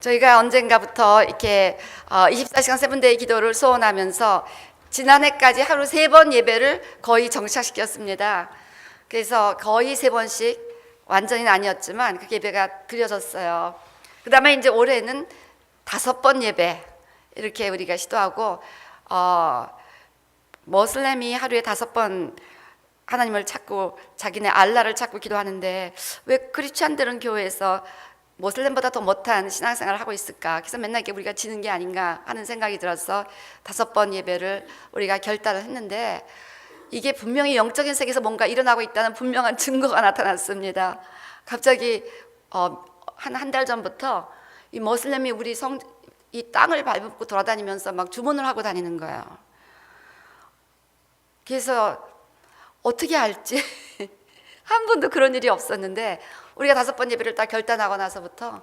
저희가 언젠가부터 이렇게 24시간 세븐데이 기도를 소원하면서 지난해까지 하루 3번 예배를 거의 정착시켰습니다. 그래서 거의 3번씩, 완전히는 아니었지만 그 예배가 드려졌어요. 그 다음에 이제 올해는 5번 예배 이렇게 우리가 시도하고, 머슬렘이 하루에 5번 하나님을 찾고 자기네 알라를 찾고 기도하는데 왜 크리스찬들은 교회에서 모슬렘보다 더 못한 신앙생활을 하고 있을까? 그래서 맨날 이렇게 우리가 지는 게 아닌가 하는 생각이 들어서 5번 예배를 우리가 결단을 했는데, 이게 분명히 영적인 세계에서 뭔가 일어나고 있다는 분명한 증거가 나타났습니다. 갑자기 한 달 전부터 이 모슬렘이 이 땅을 밟고 돌아다니면서 막 주문을 하고 다니는 거예요. 그래서 어떻게 할지 한 번도 그런 일이 없었는데, 우리가 5번 예배를 딱 결단하고 나서부터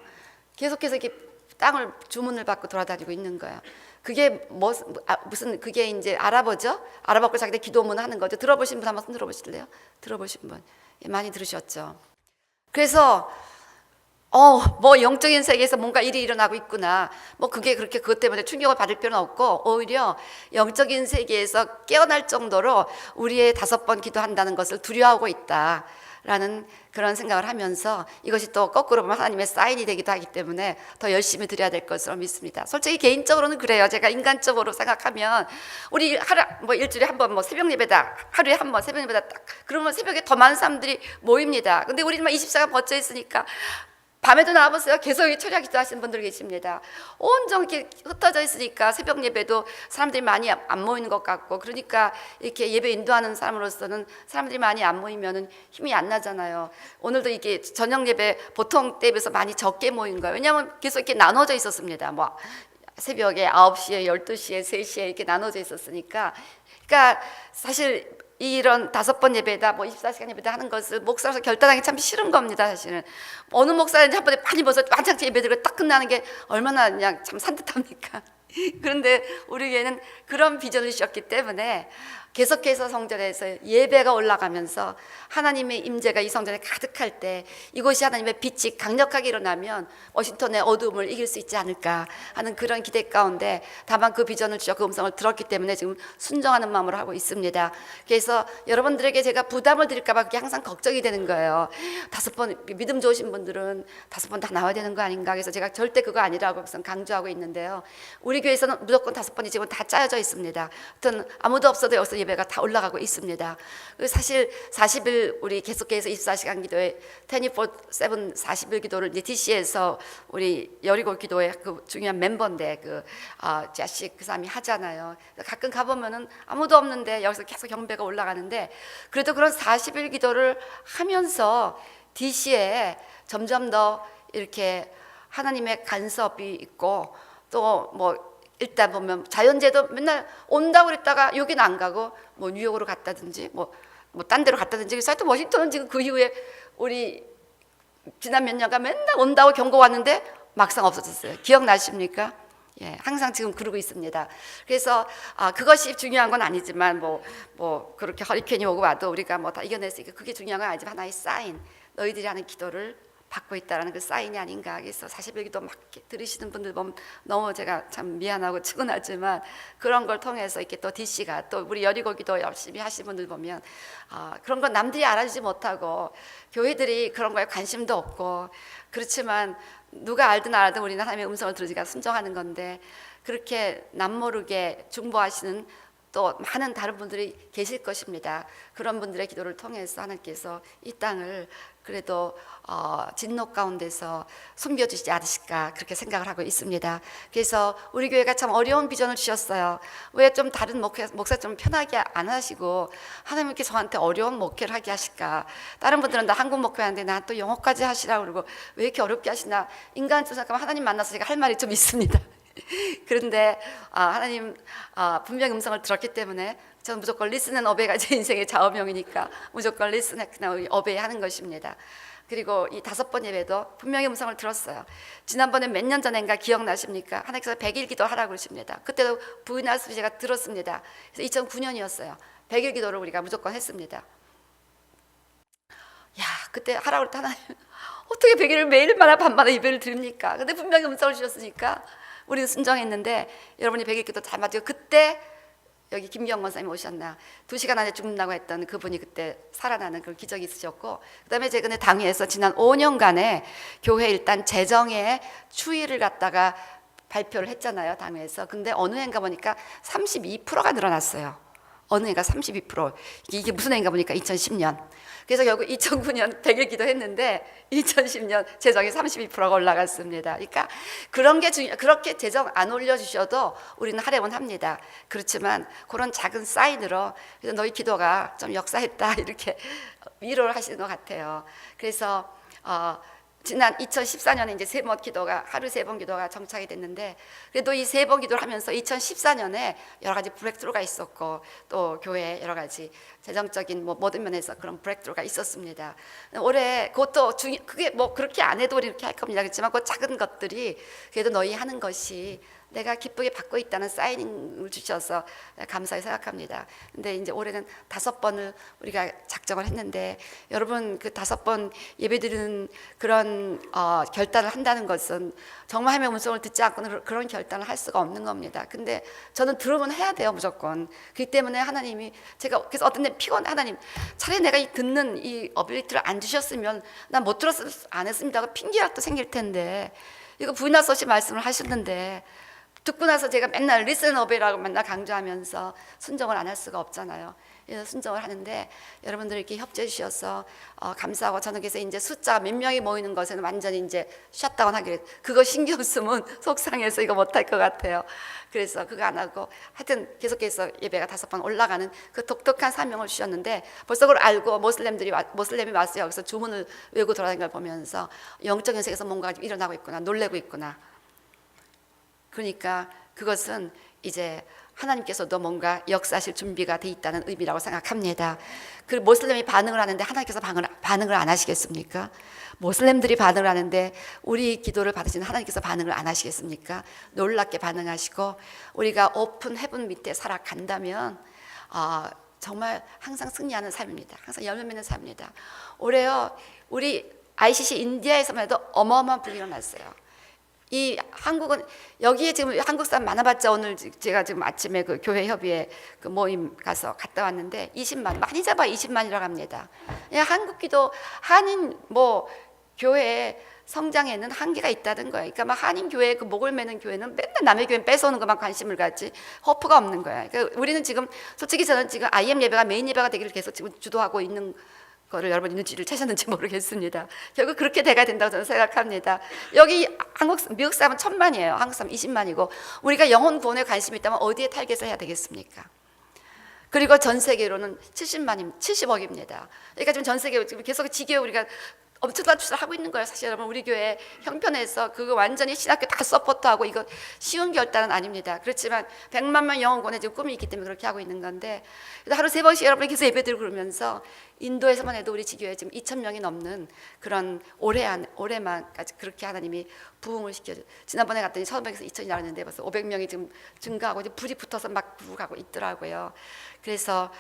계속해서 이렇게 땅을 주문을 받고 돌아다니고 있는 거예요. 그게 무슨 그게 이제 아랍어죠? 아랍어고 자기들 기도문 하는 거죠. 들어보신 분 한번 손 들어보실래요? 들어보신 분? 예, 많이 들으셨죠? 그래서 뭐 영적인 세계에서 뭔가 일이 일어나고 있구나. 뭐 그게 그렇게 그것 때문에 충격을 받을 필요는 없고, 오히려 영적인 세계에서 깨어날 정도로 우리의 5번 기도한다는 것을 두려워하고 있다라는 그런 생각을 하면서, 이것이 또 거꾸로 보면 하나님의 사인이 되기도 하기 때문에 더 열심히 드려야 될 것으로 믿습니다. 솔직히 개인적으로는 그래요. 제가 인간적으로 생각하면 우리 일주일에 한 번 뭐 새벽 예배다, 하루에 한 번 새벽 예배다 딱 그러면 새벽에 더 많은 사람들이 모입니다. 근데 우리는 24시간 버텨 있으니까 밤에도 나와보세요. 계속 철야 기도하시는 분들 계십니다. 온종일 이렇게 흩어져 있으니까 새벽 예배도 사람들이 많이 안 모이는 것 같고, 그러니까 이렇게 예배 인도하는 사람으로서는 사람들이 많이 안 모이면은 힘이 안 나잖아요. 오늘도 이게 저녁 예배 보통 때에 비해서 많이 적게 모인 거예요. 왜냐하면 계속 이렇게 나눠져 있었습니다. 뭐 새벽에 9시에 12시에 3시에 이렇게 나눠져 있었으니까. 그러니까 사실 이런 5번 예배다, 뭐 24시간 예배다 하는 것을 목사로서 결단하기 참 싫은 겁니다. 사실은 어느 목사인지 한 번에 많이 모여서 완창제 예배드리고 딱 끝나는 게 얼마나 그냥 참 산뜻합니까? 그런데 우리에게는 그런 비전을 주셨기 때문에 계속해서 성전에서 예배가 올라가면서 하나님의 임재가 이 성전에 가득할 때, 이곳이 하나님의 빛이 강력하게 일어나면 워싱턴의 어두움을 이길 수 있지 않을까 하는 그런 기대 가운데, 다만 그 비전을 주셨고 그 음성을 들었기 때문에 지금 순종하는 마음으로 하고 있습니다. 그래서 여러분들에게 제가 부담을 드릴까 봐 그게 항상 걱정이 되는 거예요. 5번, 믿음 좋으신 분들은 5번 다 나와야 되는 거 아닌가. 그래서 제가 절대 그거 아니라고 강조하고 있는데요. 우리 교회에서는 무조건 5번이 지금 다 짜여져 있습니다. 하여튼 아무도 없어도 여기서 예배가 다 올라가고 있습니다. 사실 40일 우리 계속해서 24시간 기도에 24/7 40일 기도를 이제 DC에서 우리 여리고 기도회 그 중요한 멤버인데 자식 그 사람이 하잖아요. 가끔 가보면은 아무도 없는데 여기서 계속 경배가 올라가는데, 그래도 그런 40일 기도를 하면서 DC에 점점 더 이렇게 하나님의 간섭이 있고, 또 뭐 일단 보면 자연재해도 맨날 온다고 그랬다가 여기는 안 가고 뭐 뉴욕으로 갔다든지 뭐 딴 데로 갔다든지, 그래서 하여튼 워싱턴은 지금 그 이후에 우리 지난 몇 년간 맨날 온다고 경고 왔는데 막상 없어졌어요. 기억나십니까? 예, 항상 지금 그러고 있습니다. 그래서 그것이 중요한 건 아니지만 뭐 그렇게 허리케인이 오고 와도 우리가 뭐 다 이겨낼 수 있게, 그게 중요한 건 아니지만 하나의 사인, 너희들이 하는 기도를 받고 있다라는 그 사인이 아닌가. 그래서 40일 기도 막 들으시는 분들 보면 너무 제가 참 미안하고 측은하지만, 그런 걸 통해서 이렇게 또 DC가 또 우리 여리고 기도 열심히 하시는 분들 보면 그런 건 남들이 알아주지 못하고 교회들이 그런 거에 관심도 없고, 그렇지만 누가 알든 알아든 우리는 하나님의 음성을 들으니까 순종하는 건데, 그렇게 남모르게 중보하시는 또 많은 다른 분들이 계실 것입니다. 그런 분들의 기도를 통해서 하나님께서 이 땅을 그래도 진노 가운데서 숨겨주시지 않으실까, 그렇게 생각을 하고 있습니다. 그래서 우리 교회가 참 어려운 비전을 주셨어요. 왜 좀 다른 목사 좀 편하게 안 하시고 하나님께 저한테 어려운 목회를 하게 하실까? 다른 분들은 나 한국 목회 하는데 나 또 영어까지 하시라고 그러고 왜 이렇게 어렵게 하시나? 인간적으로 생각하면 하나님 만나서 제가 할 말이 좀 있습니다. 그런데 하나님 분명히 음성을 들었기 때문에 저는 무조건 리슨 앤 어베이가 제 인생의 좌우명이니까 무조건 리슨 앤 어베이 하는 것입니다. 그리고 이 5번 예배도 분명히 음성을 들었어요. 지난번에 몇 년 전인가 기억나십니까? 하나님께서 100일 기도 하라고 그러십니다. 그때도 부인 말씀 제가 들었습니다. 그래서 2009년이었어요. 100일 기도를 우리가 무조건 했습니다. 야, 그때 하라고 그랬더니 하나님 어떻게 100일을 매일마다 밤마다 예배를 드립니까? 근데 분명히 음성을 주셨으니까 우리는 순종했는데, 여러분이 100일 기도 잘 맞고, 그때 여기 김경건 선생님 오셨나, 2시간 안에 죽는다고 했던 그분이 그때 살아나는 그런 기적이 있으셨고, 그 다음에 최근에 당회에서 지난 5년간의 교회 일단 재정의 추이를 갖다가 발표를 했잖아요, 당회에서. 근데 어느 해인가 보니까 32%가 늘어났어요. 어느 해가 32%. 이게 무슨 해인가 보니까 2010년. 그래서 결국 2009년 100일 기도했는데 2010년 재정이 32%가 올라갔습니다. 그러니까 그런 게 그렇게 재정 안 올려주셔도 우리는 하려면 합니다. 그렇지만 그런 작은 사인으로, 그래서 너희 기도가 좀 역사했다, 이렇게 위로를 하시는 것 같아요. 그래서 지난 2014년에 이제 3번 기도가, 하루 3번 기도가 정착이 됐는데, 그래도 이 3번 기도를 하면서 2014년에 여러 가지 브레이크스루가 있었고, 또 교회에 여러 가지 재정적인 모든 면에서 그런 브레이크스루가 있었습니다. 올해 그것도 그게 그렇게 안 해도 이렇게 할 겁니다. 그렇지만 그 작은 것들이 그래도 너희 하는 것이 내가 기쁘게 받고 있다는 사인을 주셔서 감사히 생각합니다. 근데 이제 올해는 5번을 우리가 작정을 했는데, 여러분 그 5번 예배드리는 그런 결단을 한다는 것은 정말 하나님의 음성을 듣지 않고는 그런 결단을 할 수가 없는 겁니다. 근데 저는 들으면 해야 돼요, 무조건. 그렇기 때문에 하나님이, 제가 그래서 어떤 데 피곤해, 하나님 차라리 내가 듣는 이 어빌리티를 안 주셨으면 난 못 들었으면 안 했습니다. 핑계가 또 생길 텐데, 이거 부인할 수 없이 말씀을 하셨는데, 듣고 나서 제가 맨날 리슨 어베이라고 맨날 강조하면서 순종을 안 할 수가 없잖아요. 그래서 순종을 하는데, 여러분들이 이렇게 협조해 주셔서 감사하고, 저는 그래서 이제 숫자 몇 명이 모이는 것에는 완전히 이제 셧다운 하기로, 그거 신경 쓰면 속상해서 이거 못할 것 같아요. 그래서 그거 안 하고 하여튼 계속해서 예배가 5번 올라가는 그 독특한 사명을 주셨는데, 벌써 그걸 알고 모슬렘이 왔어요. 여기서 주문을 외우고 돌아다니는 걸 보면서 영적인 세계에서 뭔가 일어나고 있구나, 놀래고 있구나. 그러니까 그것은 이제 하나님께서도 뭔가 역사하실 준비가 돼 있다는 의미라고 생각합니다. 그 모슬렘이 반응을 하는데 하나님께서 반응을 안 하시겠습니까? 모슬렘들이 반응을 하는데 우리 기도를 받으시는 하나님께서 반응을 안 하시겠습니까? 놀랍게 반응하시고, 우리가 오픈 헤븐 밑에 살아간다면 정말 항상 승리하는 삶입니다. 항상 열매 맺는 삶입니다. 올해요, 우리 ICC 인디아에서만 해도 어마어마한 불이 일어났어요. 이 한국은, 여기에 지금 한국 사람 많아봤자, 오늘 제가 지금 아침에 그 교회 협의회 그 모임 갔다 왔는데 20만, 많이 잡아 20만이라고 합니다. 한국 기도 한인 교회 성장에는 한계가 있다는 거예요. 그러니까 한인 교회 그 목을 매는 교회는 맨날 남의 교회 뺏어오는 것만 관심을 갖지 호프가 없는 거예요. 그러니까 우리는 지금 솔직히 저는 지금 IM 예배가 메인 예배가 되기를 계속 지금 주도하고 있는 거를 여러분이 눈치를 채셨는지 모르겠습니다. 결국 그렇게 돼가야 된다고 저는 생각합니다. 여기 미국 사람은 1000만이에요. 한국 사람 20만이고, 우리가 영혼 구원에 관심이 있다면 어디에 타겟을 해야 되겠습니까? 그리고 전 세계로는 70억입니다. 그러니까 지금 전 세계 지금 계속 지교회 우리가 엄청난 투자를 하고 있는 거예요. 사실 여러분, 우리 교회 형편에서 그거 완전히 신학교 다 서포트하고, 이거 쉬운 결단은 아닙니다. 그렇지만 100만 명 영혼권에 지금 꿈이 있기 때문에 그렇게 하고 있는 건데, 하루 3번씩 여러분이 계속 예배드리고 그러면서 인도에서만 해도 우리 지교회 지금 2000명이 넘는 그런 올해만까지 그렇게 하나님이 부흥을 시켜줘. 지난번에 갔더니 1500에서 2000이 나왔는데 벌써 500명이 지금 증가하고 이제 불이 붙어서 막 부흥하고 있더라고요. 그래서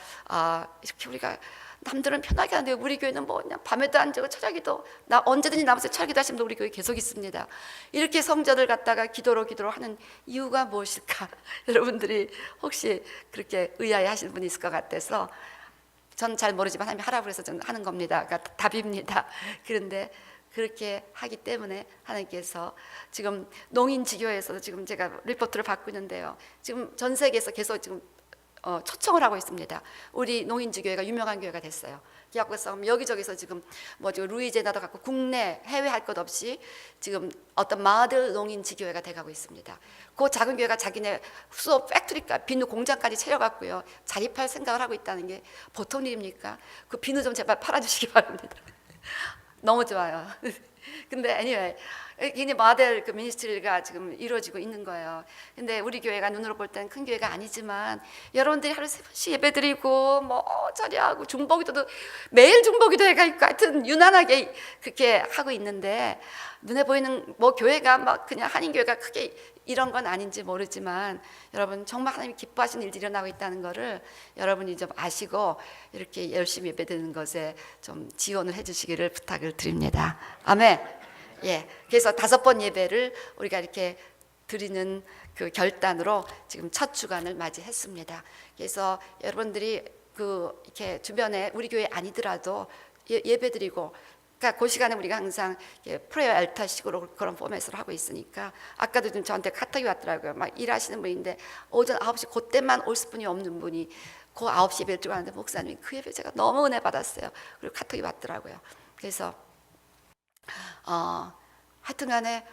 이렇게 우리가, 남들은 편하게 하는데 우리 교회는 그냥 밤에도 안 자고 철야기도, 나 언제든지 남아서 철야기도 하시면 우리 교회 계속 있습니다. 이렇게 성전을 갖다가 기도로 하는 이유가 무엇일까? 여러분들이 혹시 그렇게 의아해 하시는 분이 있을 것 같아서, 전 잘 모르지만 하나님이 하라고 해서 저는 하는 겁니다. 그러니까 답입니다. 그런데 그렇게 하기 때문에 하나님께서 지금 농인지교에서도 지금 제가 리포트를 받고 있는데요, 지금 전 세계에서 계속 지금 초청을 하고 있습니다. 우리 농인지교회가 유명한 교회가 됐어요. 그래서 여기저기서 지금 지금 루이제나도 갖고 국내 해외 할 것 없이 지금 어떤 마들 농인지교회가 돼가고 있습니다. 그 작은 교회가 자기네 수업 팩토리가 비누 공장까지 차려갖고요, 자립할 생각을 하고 있다는 게 보통 일입니까? 그 비누 좀 제발 팔아주시기 바랍니다. 너무 좋아요. 근데 anyway, 이게 마델 그 미니스트리가 지금 이루어지고 있는 거예요. 근데 우리 교회가 눈으로 볼 때는 큰 교회가 아니지만, 여러분들이 하루 3번씩 예배드리고 자리하고 중보기도도 매일 중보기도회가 있고, 하여튼 유난하게 그렇게 하고 있는데, 눈에 보이는 교회가 그냥 한인교회가 크게 이런 건 아닌지 모르지만, 여러분 정말 하나님이 기뻐하시는 일들이 일어나고 있다는 거를 여러분이 좀 아시고 이렇게 열심히 예배드리는 것에 좀 지원을 해주시기를 부탁을 드립니다. 아멘. 아멘. 예, 그래서 5번 예배를 우리가 이렇게 드리는 그 결단으로 지금 첫 주간을 맞이했습니다. 그래서 여러분들이 그 이렇게 주변에 우리 교회 아니더라도 예배 드리고, 그러니까 그 시간에 우리가 항상 프레어 알타식으로 그런 포맷으로 하고 있으니까, 아까도 좀 저한테 카톡이 왔더라고요. 막 일하시는 분인데 오전 9시 그때만 올 분이 없는 분이 그 9시 예배를 드리고 하는데, 목사님 그 예배 제가 너무 은혜 받았어요. 그리고 카톡이 왔더라고요. 그래서 하여튼간에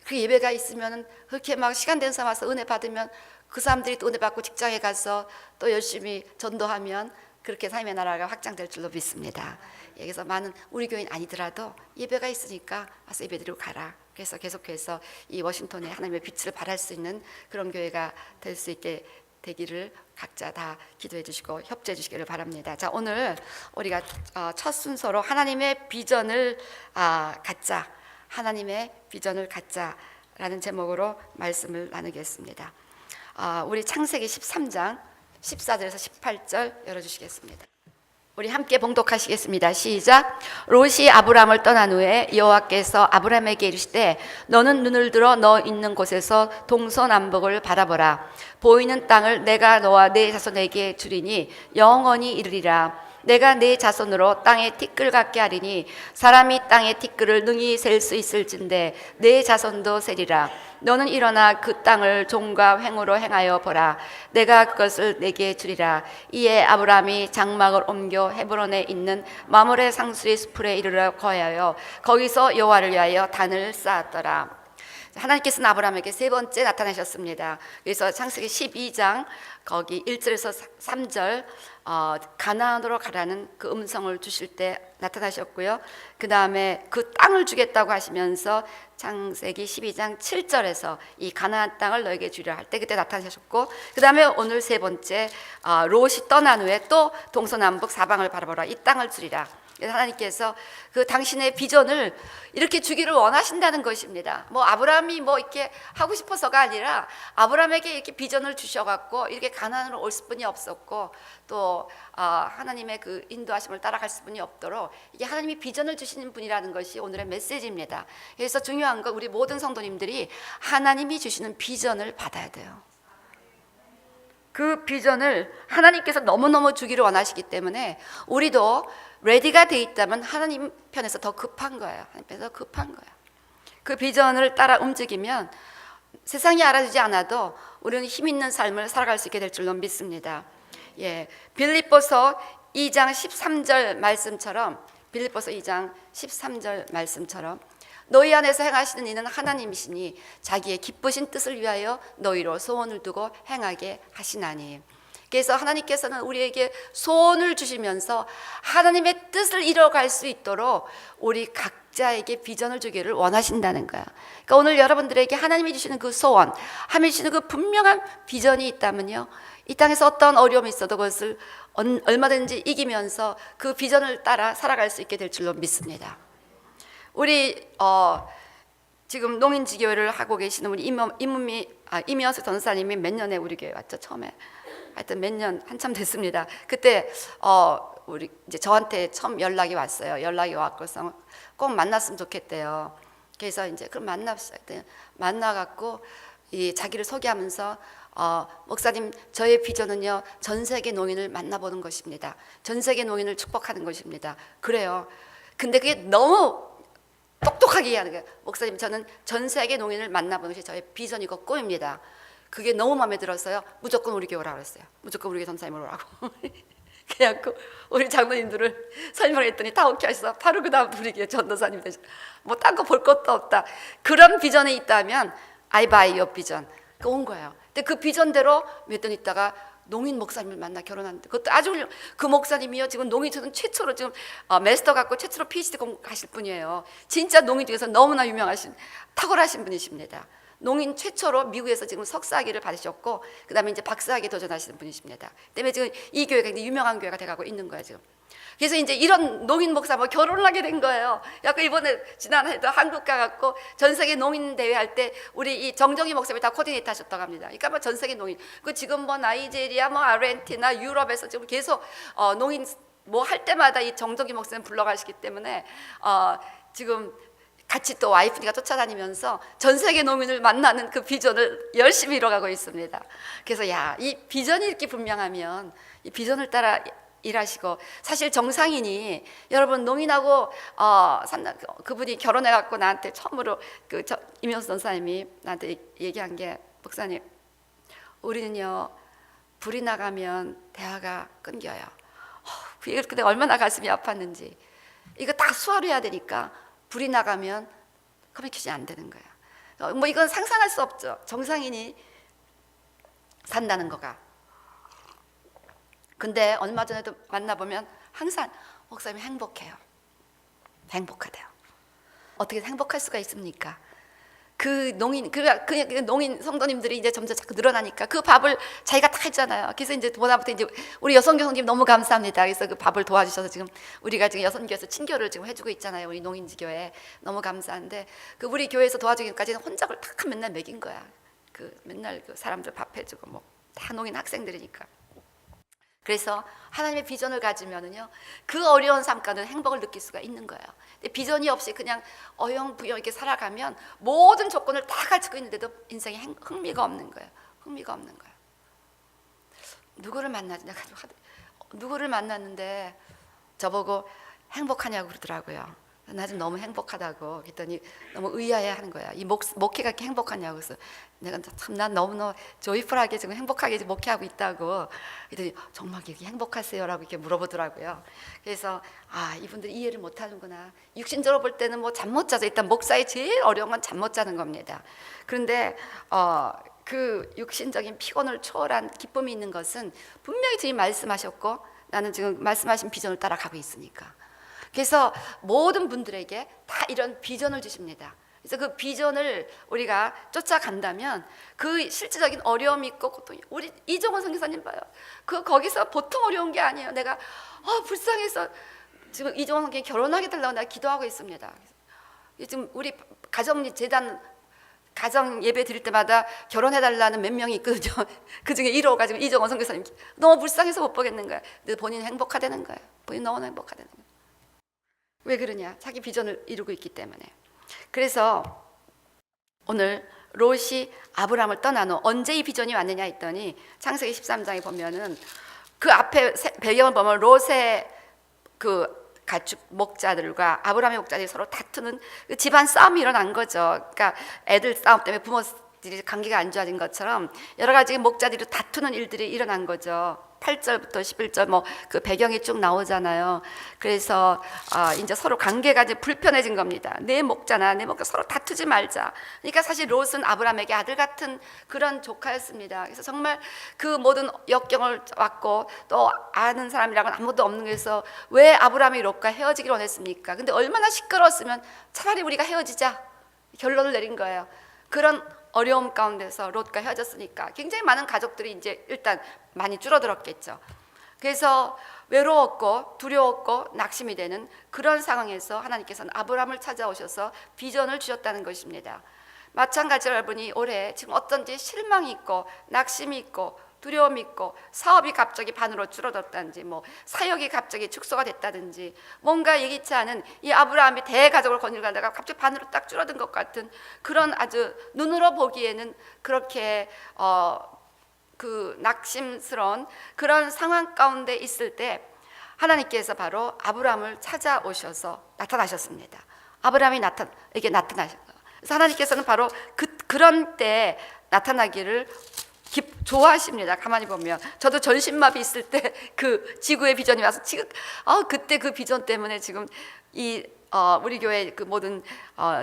그 예배가 있으면 그렇게 막 시간 된 사람 와서 은혜 받으면 그 사람들이 또 은혜 받고 직장에 가서 또 열심히 전도하면 그렇게 삶의 나라가 확장될 줄로 믿습니다. 그래서 많은 우리 교인 아니더라도 예배가 있으니까 와서 예배 드리고 가라. 그래서 계속해서 이 워싱턴에 하나님의 빛을 발할 수 있는 그런 교회가 될 수 있게 되기를 각자 다 기도해 주시고 협조해 주시기를 바랍니다. 자, 오늘 우리가 첫 순서로 하나님의 비전을 갖자, 하나님의 비전을 갖자라는 제목으로 말씀을 나누겠습니다. 우리 창세기 13장 14절에서 18절 열어주시겠습니다. 우리 함께 봉독하시겠습니다. 시작. 롯이 아브람을 떠난 후에 여호와께서 아브람에게 이르시되 너는 눈을 들어 너 있는 곳에서 동서남북을 바라보라. 보이는 땅을 내가 너와 네 자손에게 주리니 영원히 이르리라. 내가 네 자손으로 땅에 티끌 같게 하리니 사람이 땅의 티끌을 능히 셀 수 있을진데 네 자손도 세리라. 너는 일어나 그 땅을 종과 횡으로 행하여 보라. 내가 그것을 내게 주리라. 이에 아브람이 장막을 옮겨 헤브론에 있는 마므레 상수리 숲에 이르러 거하여 거기서 여호와를 위하여 단을 쌓았더라. 하나님께서는 아브람에게 3번째 나타나셨습니다. 그래서 창세기 12장 거기 1절에서 3절 가나안으로 가라는 그 음성을 주실 때 나타나셨고요. 그 다음에 그 땅을 주겠다고 하시면서 창세기 12장 7절에서 이 가나안 땅을 너에게 주리라 할 때 그때 나타나셨고, 그 다음에 오늘 3번째 롯이 떠난 후에 또 동서남북 사방을 바라보라. 이 땅을 주리라. 하나님께서 그 당신의 비전을 이렇게 주기를 원하신다는 것입니다. 뭐 아브라함이 뭐 이렇게 하고 싶어서가 아니라 아브라함에게 이렇게 비전을 주셔갖고 이렇게 가나안으로 올 수뿐이 없었고, 또 하나님의 그 인도하심을 따라갈 수뿐이 없도록 이게 하나님이 비전을 주시는 분이라는 것이 오늘의 메시지입니다. 그래서 중요한 건 우리 모든 성도님들이 하나님이 주시는 비전을 받아야 돼요. 그 비전을 하나님께서 너무너무 주기를 원하시기 때문에 우리도 레디가 돼 있다면 하나님 편에서 더 급한 거예요. 하나님 편에서 더 급한 거예요. 그 비전을 따라 움직이면 세상이 알아주지 않아도 우리는 힘 있는 삶을 살아갈 수 있게 될 줄로 믿습니다. 예, 빌립보서 2장 13절 말씀처럼, 빌립보서 2장 13절 말씀처럼 너희 안에서 행하시는 이는 하나님이시니 자기의 기쁘신 뜻을 위하여 너희로 소원을 두고 행하게 하시나니. 그래서 하나님께서는 우리에게 소원을 주시면서 하나님의 뜻을 이뤄갈 수 있도록 우리 각자에게 비전을 주기를 원하신다는 거야. 그러니까 오늘 여러분들에게 하나님이 주시는 그 소원, 하나님이 주시는 그 분명한 비전이 있다면요, 이 땅에서 어떤 어려움이 있어도 그것을 얼마든지 이기면서 그 비전을 따라 살아갈 수 있게 될 줄로 믿습니다. 우리 지금 농인지교회를 하고 계시는 우리 임현수 전사님이 몇 년에 우리 교회 왔죠? 처음에 하여튼 몇 년 한참 됐습니다. 그때 우리 이제 저한테 처음 연락이 왔어요. 연락이 왔고서 꼭 만났으면 좋겠대요. 그래서 이제 그럼 만납시다. 만나갖고 이 자기를 소개하면서 목사님, 저의 비전은요 전 세계 농인을 만나보는 것입니다. 전 세계 농인을 축복하는 것입니다. 그래요. 근데 그게 너무 똑똑하게 얘기하는 거예요. 목사님, 저는 전 세계 농인을 만나보는 것이 저의 비전이고 꿈입니다. 그게 너무 마음에 들어서요. 무조건 우리 교회 오라고 그랬어요. 무조건 우리 교회 전사님 오라고. 그래갖고 우리 장로님들을 설명했더니 다 오케이 하셔서 바로 그 다음 우리 교회 전도사님 되죠. 뭐 딴 거 볼 것도 없다. 그런 비전이 있다면 I buy your vision. 그 온 거예요. 근데 그 비전대로 몇 년 있다가 농인 목사님을 만나 결혼하는데, 그것도 아주 그 목사님이요 지금 농인 저는 최초로 지금 마스터 갖고 최초로 PhD 공부하실 분이에요. 진짜 농인 중에서 너무나 유명하신 탁월하신 분이십니다. 농인 최초로 미국에서 지금 석사학위를 받으셨고 그 다음에 이제 박사학위 도전하시는 분이십니다. 때문에 지금 이 교회가 굉장히 유명한 교회가 돼가고 있는 거예요 지금. 그래서 이제 이런 농인 목사와 결혼을 하게 된 거예요. 약간 이번에 지난해도 한국 가갖고 전 세계 농인 대회 할 때 우리 이 정정희 목사님이 다 코디네이터 하셨다고 합니다. 그러니까 뭐 전 세계 농인, 그 지금 뭐 나이지리아, 뭐 아르헨티나, 유럽에서 지금 계속 농인 뭐 할 때마다 이 정정희 목사님 불러가시기 때문에 지금 같이 또 와이프가 쫓아다니면서 전 세계 농민을 만나는 그 비전을 열심히 이뤄가고 있습니다. 그래서 야, 이 비전이 이렇게 분명하면 이 비전을 따라 일하시고, 사실 정상인이 여러분 농인하고 그분이 결혼해갖고 나한테 처음으로 임영수 전사님이 나한테 얘기한 게, 목사님, 우리는요 불이 나가면 대화가 끊겨요. 그 얘기를 그때 얼마나 가슴이 아팠는지. 이거 다 수화를 해야 되니까 불이 나가면 커뮤니케이션이 안 되는 거야. 뭐 이건 상상할 수 없죠. 정상인이 산다는 거가. 근데 얼마 전에도 만나보면 항상 목사님이 행복해요. 행복하대요. 어떻게 행복할 수가 있습니까? 그 농인 성도님들이 이제 점점 자꾸 늘어나니까 그 밥을 자기가 다 했잖아요. 그래서 이제 보다부터 이제 우리 여선교 성님 너무 감사합니다. 그래서 그 밥을 도와주셔서 지금 우리가 지금 여선교에서 친교를 지금 해주고 있잖아요. 우리 농인지교에 너무 감사한데, 그 우리 교회에서 도와주기까지는 혼자 그걸 다 맨날 먹인 거야. 그 맨날 그 사람들 밥 해주고 뭐 다 농인 학생들이니까. 그래서 하나님의 비전을 가지면은요, 그 어려운 삶 가운데 행복을 느낄 수가 있는 거예요. 근데 비전이 없이 그냥 어영부영 이렇게 살아가면 모든 조건을 다 갖추고 있는데도 인생에 흥미가 없는 거예요. 흥미가 없는 거예요. 누구를 만나지? 내가 누구를 만났는데 저보고 행복하냐고 그러더라고요. 나 지금 너무 행복하다고. 그랬더니 너무 의아해하는 거야. 이 목회가 이렇게 행복하냐고. 그래서 내가 참 난 너무너무 조이풀하게 지금 행복하게 목회하고 있다고. 그랬더니 정말 이렇게 행복하세요라고 이렇게 물어보더라고요. 그래서 이분들 이해를 못하는구나. 육신적으로 볼 때는 뭐 잠 못 자죠. 일단 목사의 제일 어려운 건 잠 못 자는 겁니다. 그런데 그 육신적인 피곤을 초월한 기쁨이 있는 것은 분명히 주님 말씀하셨고, 나는 지금 말씀하신 비전을 따라가고 있으니까. 그래서 모든 분들에게 다 이런 비전을 주십니다. 그래서 그 비전을 우리가 쫓아간다면 그 실질적인 어려움이 있고 고통이, 우리 이종원 선교사님 봐요. 거기서 보통 어려운 게 아니에요. 내가 불쌍해서 지금 이종원 선교사님 결혼하게 달라고 내가 기도하고 있습니다. 지금 우리 가정재단 가정 예배 드릴 때마다 결혼해달라는 몇 명이 있거든요. 그 중에 1호가 지금 이종원 선교사님. 너무 불쌍해서 못 보겠는 거야. 근데 본인은 행복하다는 거야. 본인 너무 행복하다는 거야. 왜 그러냐? 자기 비전을 이루고 있기 때문에. 그래서 오늘 롯이 아브라함을 떠난 후 언제 이 비전이 왔느냐 했더니, 창세기 13장에 보면은 그 앞에 배경을 보면 롯의 그 가축 목자들과 아브라함의 목자들이 서로 다투는 그 집안 싸움이 일어난 거죠. 그러니까 애들 싸움 때문에 부모들이 관계가 안 좋아진 것처럼 여러 가지 목자들이 다투는 일들이 일어난 거죠. 8절부터 11절 뭐 그 배경이 쭉 나오잖아요. 그래서 이제 서로 관계가 이제 불편해진 겁니다. 내 목자 서로 다투지 말자. 그러니까 사실 롯은 아브라함에게 아들 같은 그런 조카였습니다. 그래서 정말 그 모든 역경을 왔고 또 아는 사람이라고는 아무도 없는 데서 왜 아브라함이 롯과 헤어지기를 원했습니까? 근데 얼마나 시끄러웠으면 차라리 우리가 헤어지자 결론을 내린 거예요. 그런 어려움 가운데서 롯과 헤어졌으니까 굉장히 많은 가족들이 이제 일단 많이 줄어들었겠죠. 그래서 외로웠고 두려웠고 낙심이 되는 그런 상황에서 하나님께서는 아브라함을 찾아오셔서 비전을 주셨다는 것입니다. 마찬가지로 여러분이 올해 지금 어떤지 실망이 있고 낙심이 있고 두려움이 있고 사업이 갑자기 반으로 줄어들었다든지 뭐 사역이 갑자기 축소가 됐다든지 뭔가 예기치 않은 이 아브라함이 대가족을 거느리고 가다가 갑자기 반으로 딱 줄어든 것 같은 그런 아주 눈으로 보기에는 그렇게 그 낙심스러운 그런 상황 가운데 있을 때 하나님께서 바로 아브라함을 찾아오셔서 나타나셨습니다. 아브라함이 이게 나타나셨어요. 그래서 하나님께서는 바로 그런 때 나타나기를 좋아하십니다. 가만히 보면 저도 전신마비 있을 때 그 지구의 비전이 와서 지금 그때 그 비전 때문에 지금 이 우리 교회 그 모든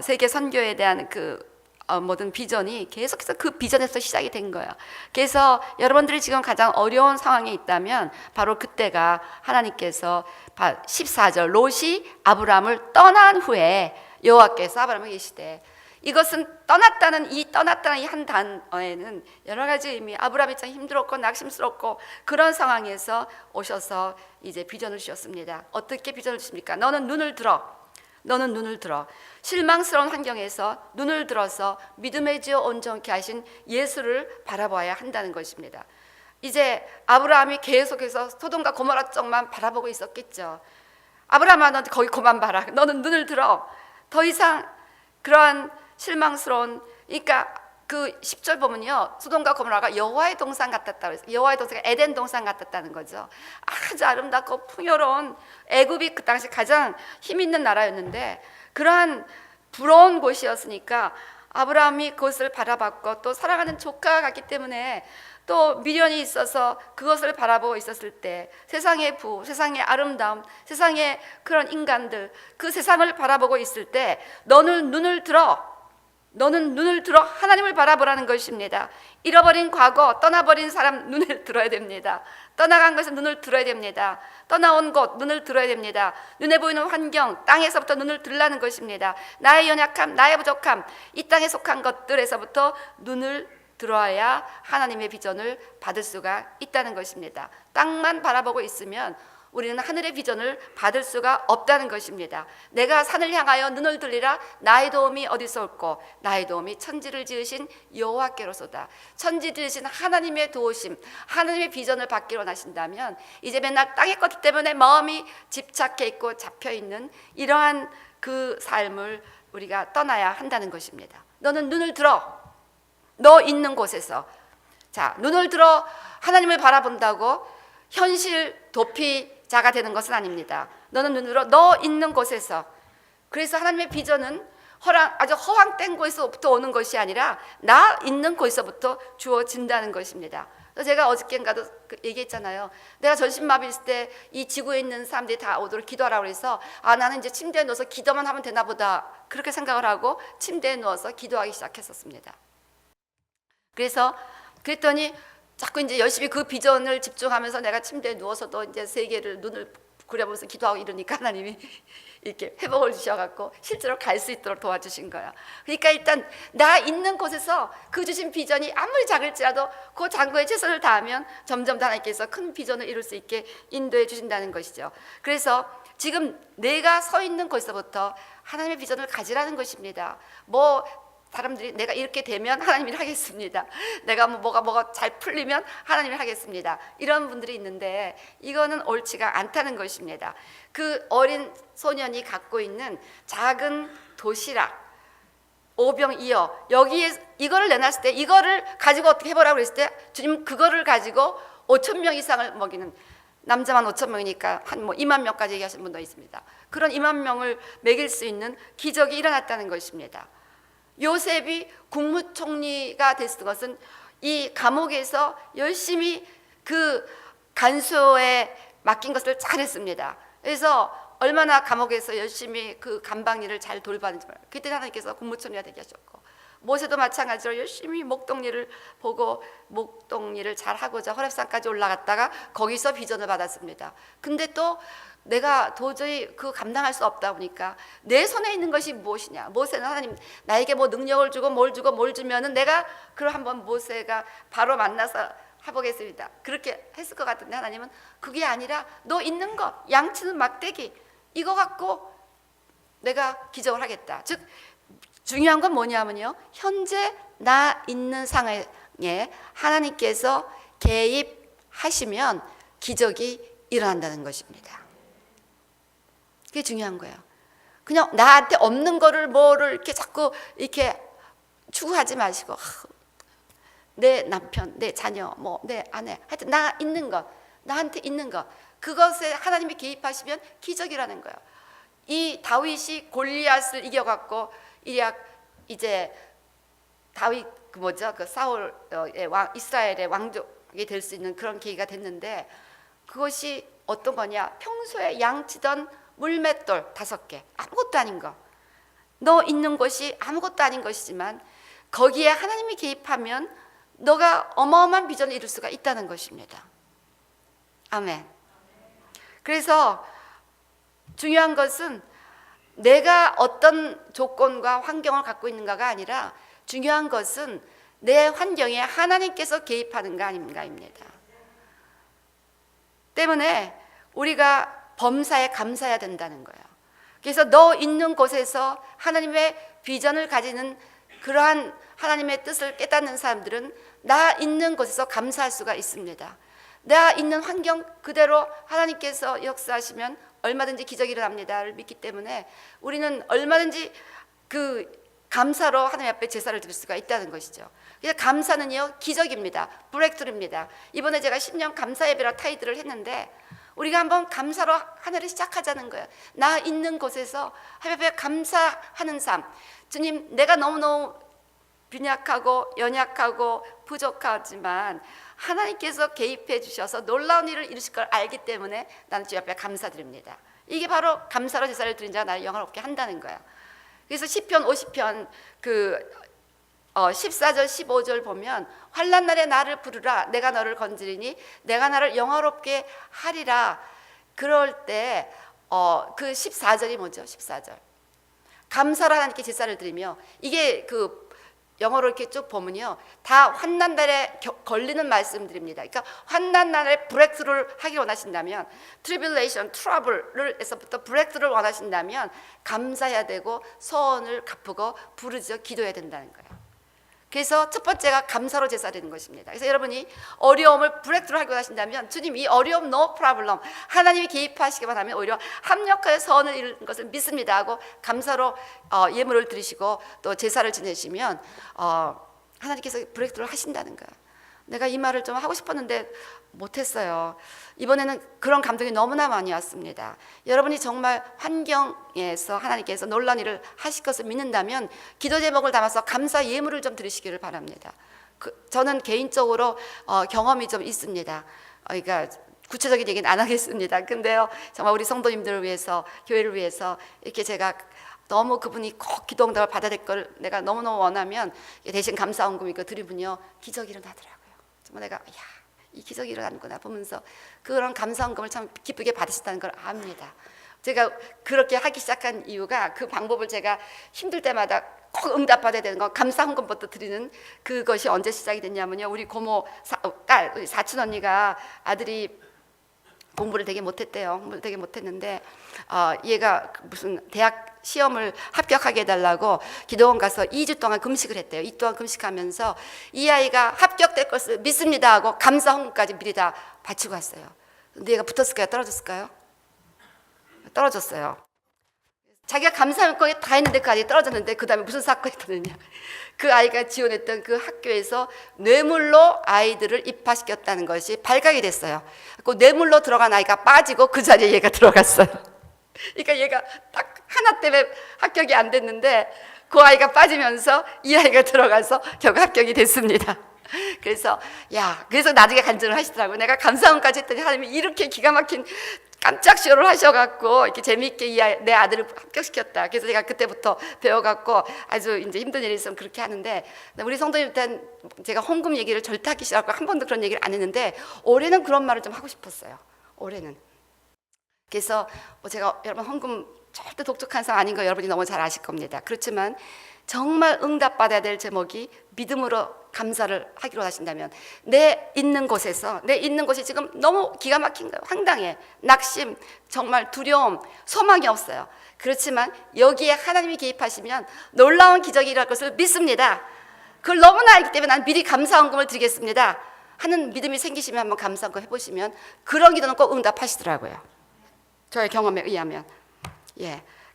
세계 선교에 대한 그 모든 비전이 계속해서 그 비전에서 시작이 된 거예요. 그래서 여러분들이 지금 가장 어려운 상황에 있다면 바로 그때가 하나님께서 14절 롯이 아브라함을 떠난 후에 여호와께서 아브라함에게 계시되, 이것은 떠났다는 이 한 단어에는 여러 가지 의미, 아브라함이 참 힘들었고 낙심스럽고 그런 상황에서 오셔서 이제 비전을 주셨습니다. 어떻게 비전을 주십니까? 너는 눈을 들어. 실망스러운 환경에서 눈을 들어서 믿음의 지어 온전케 하신 예수를 바라봐야 한다는 것입니다. 이제 아브라함이 계속해서 소돔과 고모라 쪽만 바라보고 있었겠죠. 아브라함아, 너 거기 그만 봐라. 너는 눈을 들어. 더 이상 그러한 실망스러운, 그러니까 그 10절 보면요, 소돔과 고모라가 여호와의 동산 같았다고 그랬어요. 여호와의 동산이 에덴 동산 같았다는 거죠. 아주 아름답고 풍요로운, 애굽이 그 당시 가장 힘 있는 나라였는데 그러한 부러운 곳이었으니까 아브라함이 그것을 바라봤고 또 사랑하는 조카가 갔기 때문에 또 미련이 있어서 그것을 바라보고 있었을 때 세상의 세상의 아름다움, 세상의 그런 인간들, 그 세상을 바라보고 있을 때 너는 눈을 들어 하나님을 바라보라는 것입니다. 잃어버린 과거, 떠나버린 사람 눈을 들어야 됩니다. 떠나간 것에 눈을 들어야 됩니다. 떠나온 곳 눈을 들어야 됩니다. 눈에 보이는 환경, 땅에서부터 눈을 들라는 것입니다. 나의 연약함, 나의 부족함, 이 땅에 속한 것들에서부터 눈을 들어야 하나님의 비전을 받을 수가 있다는 것입니다. 땅만 바라보고 있으면 우리는 하늘의 비전을 받을 수가 없다는 것입니다. 내가 산을 향하여 눈을 들리라. 나의 도움이 어디서 올꼬? 나의 도움이 천지를 지으신 여호와께로소다. 천지 지으신 하나님의 도우심, 하나님의 비전을 받기로 나신다면 이제 맨날 땅의 것 때문에 마음이 집착해 있고 잡혀 있는 이러한 그 삶을 우리가 떠나야 한다는 것입니다. 너는 눈을 들어. 너 있는 곳에서. 자, 눈을 들어 하나님을 바라본다고 현실 도피자가 되는 것은 아닙니다. 너는 눈으로 너 있는 곳에서. 그래서 하나님의 비전은 아주 허황된 곳에서부터 오는 것이 아니라 나 있는 곳에서부터 주어진다는 것입니다. 제가 어저께인가도 얘기했잖아요. 내가 전신마비 있을 때 이 지구에 있는 사람들이 다 오도록 기도하라고 해서 나는 이제 침대에 누워서 기도만 하면 되나 보다 그렇게 생각을 하고 침대에 누워서 기도하기 시작했었습니다. 그랬더니 자꾸 이제 열심히 그 비전을 집중하면서 내가 침대에 누워서도 이제 세계를 눈을 그려보면서 기도하고 이러니까 하나님이 이렇게 회복을 주셔갖고 실제로 갈 수 있도록 도와주신 거야. 그러니까 일단 나 있는 곳에서 그 주신 비전이 아무리 작을지라도 그 장거에 최선을 다하면 점점 하나님께서 큰 비전을 이룰 수 있게 인도해 주신다는 것이죠. 그래서 지금 내가 서 있는 곳에서부터 하나님의 비전을 가지라는 것입니다. 사람들이 내가 이렇게 되면 하나님이 하겠습니다. 내가 뭐가 잘 풀리면 하나님이 하겠습니다. 이런 분들이 있는데 이거는 옳지가 않다는 것입니다. 그 어린 소년이 갖고 있는 작은 도시락, 오병이어, 여기에 이거를 내놨을 때 이거를 가지고 어떻게 해보라고 그랬을 때 주님 그거를 가지고 5천 명 이상을 먹이는, 남자만 5천 명이니까 한 2만 명까지 얘기하시는 분도 있습니다. 그런 2만 명을 먹일 수 있는 기적이 일어났다는 것입니다. 요셉이 국무총리가 됐던 것은 이 감옥에서 열심히 그 간수에 맡긴 것을 잘했습니다. 그래서 얼마나 감옥에서 열심히 그 감방 일을 잘 돌봤는지 말이에요. 그때 하나님께서 국무총리가 되게 하셨고, 모세도 마찬가지로 열심히 목동리를 보고 목동리를 잘 하고자 호렙산까지 올라갔다가 거기서 비전을 받았습니다. 근데 또 내가 도저히 그 감당할 수 없다 보니까 내 손에 있는 것이 무엇이냐? 모세는 하나님 나에게 능력을 주고 뭘 주면은 내가 그걸 한번 모세가 바로 만나서 해보겠습니다. 그렇게 했을 것 같은데 하나님은 그게 아니라 너 있는 것, 양치는 막대기 이거 갖고 내가 기적을 하겠다. 즉 중요한 건 뭐냐면요, 현재 나 있는 상황에 하나님께서 개입하시면 기적이 일어난다는 것입니다. 그게 중요한 거예요. 그냥 나한테 없는 거를 뭐를 이렇게 자꾸 이렇게 추구하지 마시고 내 남편, 내 자녀, 내 아내, 하여튼 나 있는 것, 나한테 있는 것, 그것에 하나님이 개입하시면 기적이라는 거예요. 이 다윗이 골리앗을 이겨갖고 이제 다윗 그 사울의 이스라엘의 왕족이 될 수 있는 그런 계기가 됐는데 그것이 어떤 거냐? 평소에 양치던 물맷돌 5개, 아무것도 아닌 거. 너 있는 곳이 아무것도 아닌 것이지만 거기에 하나님이 개입하면 너가 어마어마한 비전을 이룰 수가 있다는 것입니다. 아멘. 그래서 중요한 것은 내가 어떤 조건과 환경을 갖고 있는가가 아니라 중요한 것은 내 환경에 하나님께서 개입하는가 아닌가입니다. 때문에 우리가 범사에 감사해야 된다는 거예요. 그래서 너 있는 곳에서 하나님의 비전을 가지는 그러한 하나님의 뜻을 깨닫는 사람들은 나 있는 곳에서 감사할 수가 있습니다. 나 있는 환경 그대로 하나님께서 역사하시면 얼마든지 기적이 일어납니다를 믿기 때문에 우리는 얼마든지 그 감사로 하나님 앞에 제사를 드릴 수가 있다는 것이죠. 그래서 감사는요 기적입니다. 브레이크트루입니다. 이번에 제가 10년 감사 예배라 타이틀을 했는데 우리가 한번 감사로 한 해를 시작하자는 거예요. 나 있는 곳에서 하나님 앞에 감사하는 삶. 주님, 내가 너무너무 빈약하고 연약하고 부족하지만 하나님께서 개입해 주셔서 놀라운 일을 이루실 걸 알기 때문에 나는 주님 앞에 감사드립니다. 이게 바로 감사로 제사를 드린 자가 나를 영화롭게 한다는 거야. 그래서 시편 50편 14절 15절 보면 환난 날에 나를 부르라 내가 너를 건지리니 내가 나를 영화롭게 하리라. 그럴 때 그 14절이 뭐죠? 14절 감사로 하나님께 제사를 드리며 이게 그 영어로 이렇게 쭉 보면요 다 환난 날에 걸리는 말씀드립니다. 그러니까 환난 날에 브레이크스루를 하기 원하신다면 트리뷸레이션, 트러블을 에서부터 브레이크스루를 원하신다면 감사해야 되고 소원을 갚고 부르짖어 기도해야 된다는 거예요. 그래서 첫 번째가 감사로 제사 드리는 것입니다. 그래서 여러분이 어려움을 브레이크스루 하기 원하신다면 주님 이 어려움 no problem 하나님이 개입하시기만 하면 오히려 합력하여 선을 이루는 것을 믿습니다 하고 감사로 예물을 드리시고 또 제사를 지내시면 하나님께서 브레이크스루를 하신다는 거예요. 내가 이 말을 좀 하고 싶었는데 못했어요. 이번에는 그런 감동이 너무나 많이 왔습니다. 여러분이 정말 환경에서 하나님께서 놀라운 일을 하실 것을 믿는다면 기도 제목을 담아서 감사 예물을 좀 드리시기를 바랍니다. 저는 개인적으로 경험이 좀 있습니다. 그러니까 구체적인 얘기는 안 하겠습니다. 근데요 정말 우리 성도님들을 위해서 교회를 위해서 이렇게 제가 너무 그분이 꼭 기도 응답을 받아야 될 걸 내가 너무너무 원하면 대신 감사헌금 이거 드리면요 기적이 일어나더라고요. 정말 내가 이 기적이 일어나는구나 보면서 그런 감사헌금을 참 기쁘게 받으셨다는 걸 압니다. 제가 그렇게 하기 시작한 이유가 그 방법을 제가 힘들 때마다 꼭 응답받아야 되는 건 감사헌금부터 드리는 그것이 언제 시작이 됐냐면요 우리 고모 딸 우리 사촌 언니가 아들이 공부를 되게 못했대요. 공부를 되게 못했는데 얘가 무슨 대학 시험을 합격하게 해달라고 기도원 가서 2주 동안 금식을 했대요. 이 동안 금식하면서 이 아이가 합격될 것을 믿습니다 하고 감사 헌금까지 미리 다 바치고 왔어요. 근데 얘가 붙었을까요? 떨어졌을까요? 떨어졌어요. 자기가 감사 헌금이 다 했는데 그 아이가 떨어졌는데 그 다음에 무슨 사건이 있거든요. 그 아이가 지원했던 그 학교에서 뇌물로 아이들을 입학시켰다는 것이 발각이 됐어요. 그 뇌물로 들어간 아이가 빠지고 그 자리에 얘가 들어갔어요. 그러니까 얘가 딱 하나 때문에 합격이 안 됐는데 그 아이가 빠지면서 이 아이가 들어가서 결국 합격이 됐습니다. 그래서 그래서 나중에 간증을 하시더라고요. 내가 감사원까지 했더니 하나님이 이렇게 기가 막힌 깜짝 쇼를 하셔갖고 이렇게 재미있게 내 아들을 합격시켰다. 그래서 제가 그때부터 배워갖고 아주 이제 힘든 일이 있으면 그렇게 하는데 우리 성도님한테는 제가 헌금 얘기를 절대 하기 싫어갖고 한 번도 그런 얘기를 안 했는데 올해는 그런 말을 좀 하고 싶었어요. 올해는. 그래서 제가 여러분 헌금 절대 독특한 사람 아닌 거 여러분이 너무 잘 아실 겁니다. 그렇지만 정말 응답받아야 될 제목이 믿음으로 감사를 하기로 하신다면 내 있는 곳에서 내 있는 곳이 지금 너무 기가 막힌 거예요. 황당해. 낙심, 정말 두려움, 소망이 없어요. 그렇지만 여기에 하나님이 개입하시면 놀라운 기적이 일어날 것을 믿습니다. 그걸 너무나 알기 때문에 난 미리 감사헌금을 드리겠습니다 하는 믿음이 생기시면 한번 감사헌금 해보시면 그런 기도는 꼭 응답하시더라고요. 저의 경험에 의하면.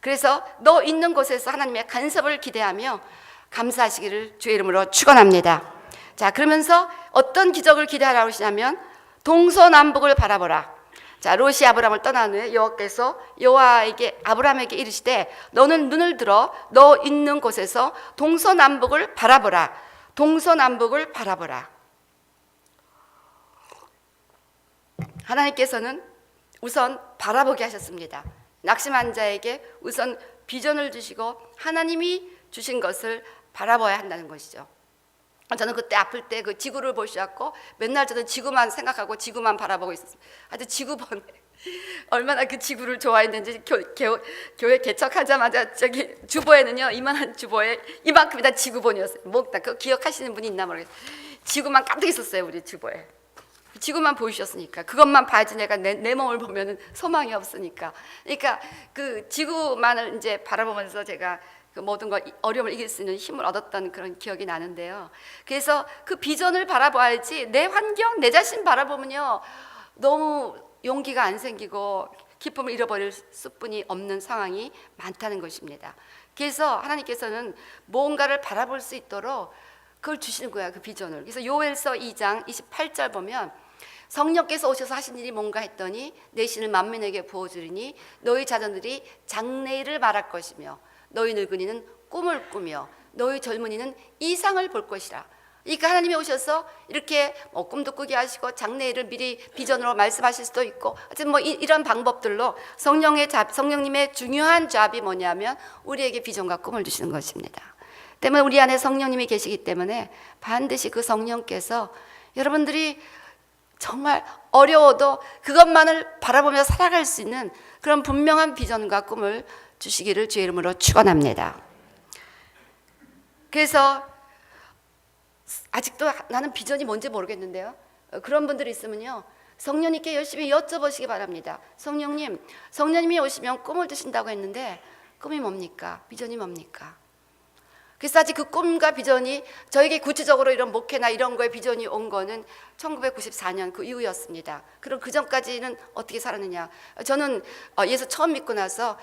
그래서 너 있는 곳에서 하나님의 간섭을 기대하며 감사하시기를 주의 이름으로 축원합니다. 자, 그러면서 어떤 기적을 기대하라고 하시냐면 동서남북을 바라보라. 자, 롯이 아브라함을 떠난 후에 여호와께서 아브라함에게 이르시되 너는 눈을 들어 너 있는 곳에서 동서남북을 바라보라. 동서남북을 바라보라. 하나님께서는 우선 바라보게 하셨습니다. 낙심한 자에게 우선 비전을 주시고 하나님이 주신 것을 바라봐야 한다는 것이죠. 저는 그때 아플 때 그 지구를 보시고 맨날 저는 지구만 생각하고 지구만 바라보고 있었어요. 아주 지구본 얼마나 그 지구를 좋아했는지 교회 개척하자마자 저기 주보에는요 이만한 주보에 이만큼이 다 지구본이었어요. 그거 기억하시는 분이 있나 모르겠어요. 지구만 가득 있었어요 우리 주보에. 지구만 보이셨으니까 그것만 봐야지 내가 내 몸을 보면은 소망이 없으니까. 그러니까 그 지구만을 이제 바라보면서 제가 그 모든 걸 어려움을 이길 수 있는 힘을 얻었던 그런 기억이 나는데요. 그래서 그 비전을 바라봐야지 내 환경, 내 자신 바라보면요 너무 용기가 안 생기고 기쁨을 잃어버릴 수뿐이 없는 상황이 많다는 것입니다. 그래서 하나님께서는 뭔가를 바라볼 수 있도록 그걸 주시는 거야, 그 비전을. 그래서 요엘서 2장 28절 보면 성령께서 오셔서 하신 일이 뭔가 했더니 내 신을 만민에게 부어주리니 너희 자녀들이 장래일을 말할 것이며 너희 늙은이는 꿈을 꾸며 너희 젊은이는 이상을 볼 것이라. 그러니까 하나님이 오셔서 이렇게 꿈도 꾸게 하시고 장래일을 미리 비전으로 말씀하실 수도 있고, 하여튼 이런 방법들로 성령님의 중요한 잡이 뭐냐면 우리에게 비전과 꿈을 주시는 것입니다. 때문에 우리 안에 성령님이 계시기 때문에 반드시 그 성령께서 여러분들이 정말 어려워도 그것만을 바라보며 살아갈 수 있는 그런 분명한 비전과 꿈을 주시기를 주의 이름으로 축원합니다. 그래서 아직도 나는 비전이 뭔지 모르겠는데요, 그런 분들이 있으면요, 성령님께 열심히 여쭤보시기 바랍니다. 성령님이 오시면 꿈을 주신다고 했는데 꿈이 뭡니까? 비전이 뭡니까? 그래서 아직 그 꿈과 비전이 저에게 구체적으로 이런 목회나 이런 거에 비전이 온 거는 1994년 그 이후였습니다. 그럼 그 전까지는 어떻게 살았느냐? 저는 예수 처음 믿고 나서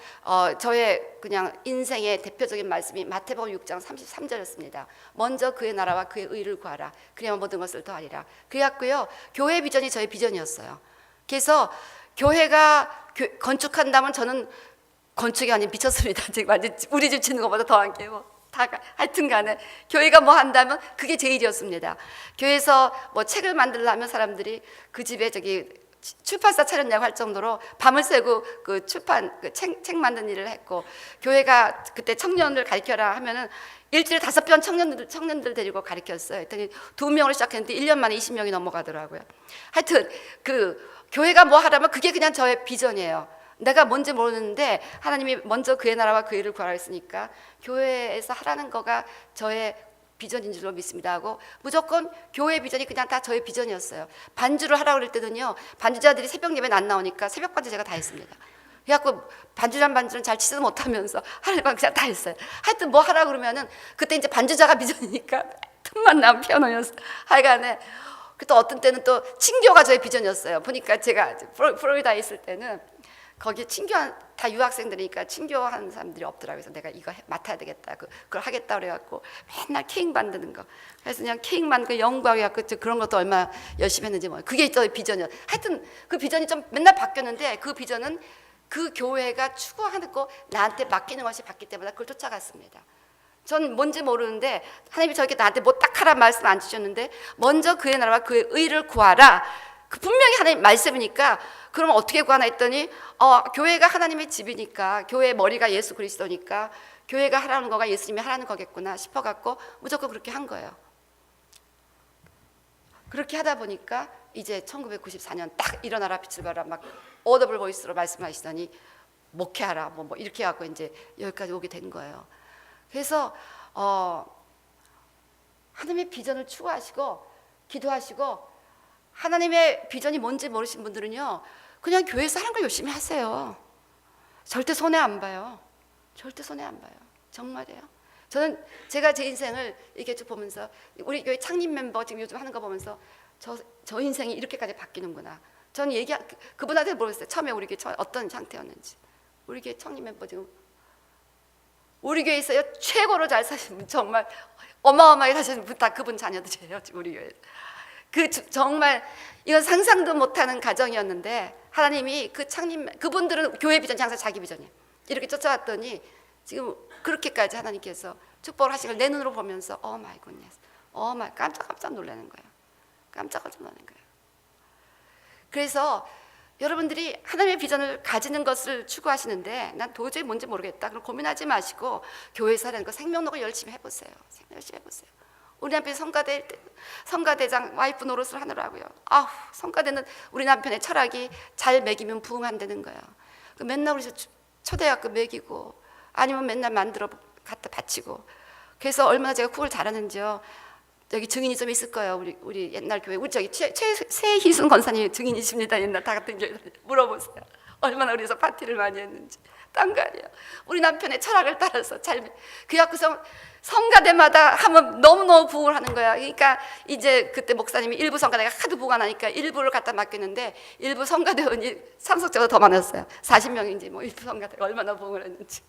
저의 그냥 인생의 대표적인 말씀이 마태복음 6장 33절이었습니다. 먼저 그의 나라와 그의 의를 구하라. 그래야만 모든 것을 더하리라. 그래갖고요, 교회 비전이 저의 비전이었어요. 그래서 교회가 건축한다면 저는 건축이 아닌 미쳤습니다. 지금 완전 우리 집 짓는 것보다 더한 게 하여튼 간에 교회가 뭐 한다면 그게 제일이었습니다. 교회에서 뭐 책을 만들려면 사람들이 그 집에 출판사 차렸냐고 할 정도로 밤을 새고 그 책 만드는 일을 했고, 교회가 그때 청년을 가르쳐라 하면은 일주일에 5편 청년들 데리고 가르쳤어요. 했더니 2명으로 시작했는데 1년 만에 20명이 넘어가더라고요. 하여튼 그 교회가 뭐 하라면 그게 그냥 저의 비전이에요. 내가 뭔지 모르는데 하나님이 먼저 그의 나라와 그의 일을 구하라 했으니까 교회에서 하라는 거가 저의 비전인 줄로 믿습니다 하고, 무조건 교회 비전이 그냥 다 저의 비전이었어요. 반주를 하라고 그럴 때는요, 반주자들이 새벽 예배는 안 나오니까 새벽 반주 제가 다 했습니다. 그래갖고 반주는 잘 치지도 못하면서 하는 건 그냥 다 했어요. 하여튼 뭐 하라고 그러면은 그때 이제 반주자가 비전이니까 틈만 나면 피아노였어. 하여간에 또 어떤 때는 또 친교가 저의 비전이었어요. 보니까 제가 플로리다에 있을 때는 거기 다 유학생들이니까 친교하는 사람들이 없더라고요. 그래서 내가 이거 맡아야 되겠다, 그걸 하겠다 그래갖고 맨날 케이크 만드는 거, 그래서 그냥 케이크 만드는 거 연구하고 그런 것도 얼마나 열심히 했는지 그게 저의 비전이었어요. 하여튼 그 비전이 좀 맨날 바뀌었는데 그 비전은 그 교회가 추구하는 거 나한테 맡기는 것이 바뀌기 때문에 그걸 쫓아갔습니다. 전 뭔지 모르는데 하나님이 저렇게 나한테 뭐 딱 하라 말씀 안 주셨는데 먼저 그의 나라와 그의 의를 구하라, 그 분명히 하나님 말씀이니까 그럼 어떻게 구하나 했더니 교회가 하나님의 집이니까, 교회의 머리가 예수 그리스도니까 교회가 하라는 거가 예수님이 하라는 거겠구나 싶어갖고 무조건 그렇게 한 거예요. 그렇게 하다 보니까 이제 1994년 딱 일어나라 빛을 발하라 막 오더블 보이스로 말씀하시더니 목회하라 뭐 이렇게 해갖고 이제 여기까지 오게 된 거예요. 그래서 하나님의 비전을 추구하시고 기도하시고, 하나님의 비전이 뭔지 모르신 분들은요, 그냥 교회에서 하는 걸 열심히 하세요. 절대 손해 안 봐요. 절대 손해 안 봐요. 정말이에요. 저는 제가 제 인생을 이렇게 쭉 보면서 우리 교회 창립 멤버 지금 요즘 하는 거 보면서 저 인생이 이렇게까지 바뀌는구나. 저는 그분한테 물어봤어요. 처음에 우리 교회 어떤 상태였는지. 우리 교회 창립 멤버 지금 우리 교회에서요 최고로 잘 사시는 분, 정말 어마어마하게 사시는 분 다 그분 자녀들이에요. 지금 우리 교회. 정말 이건 상상도 못하는 가정이었는데 하나님이 그분들은 교회 비전이 항상 자기 비전이에요. 이렇게 쫓아왔더니 지금 그렇게까지 하나님께서 축복을 하신 걸 내 눈으로 보면서 마이 굿네스, 깜짝 놀라는 거예요. 깜짝 놀라는 거예요. 그래서 여러분들이 하나님의 비전을 가지는 것을 추구하시는데 난 도저히 뭔지 모르겠다, 그럼 고민하지 마시고 교회에서 하라는 거 생명록을 열심히 해보세요. 열심히 해보세요. 우리 남편이 성가대장 와이프 노릇을 하느라고요. 성가대는 우리 남편의 철학이 잘 먹이면 부흥한다는 거예요. 맨날 우리 초대학교 먹이고 아니면 맨날 만들어 갖다 바치고, 그래서 얼마나 제가 쿡을 잘하는지요. 여기 증인이 좀 있을 거예요. 우리 옛날 교회 우리 최희순 권사님 증인이십니다. 옛날 다 같은 교회 물어보세요. 얼마나 우리에서 파티를 많이 했는지. 딴 거 아니에요. 우리 남편의 철학을 따라서 그래갖고서 성가대마다 하면 너무너무 부흥을 하는 거야. 그러니까 이제 그때 목사님이 일부 성가대가 하도 부흥 안 하니까 일부를 갖다 맡겼는데 일부 성가대원이 상속자가 더 많았어요. 40명인지 일부 성가대가 얼마나 부흥을 했는지.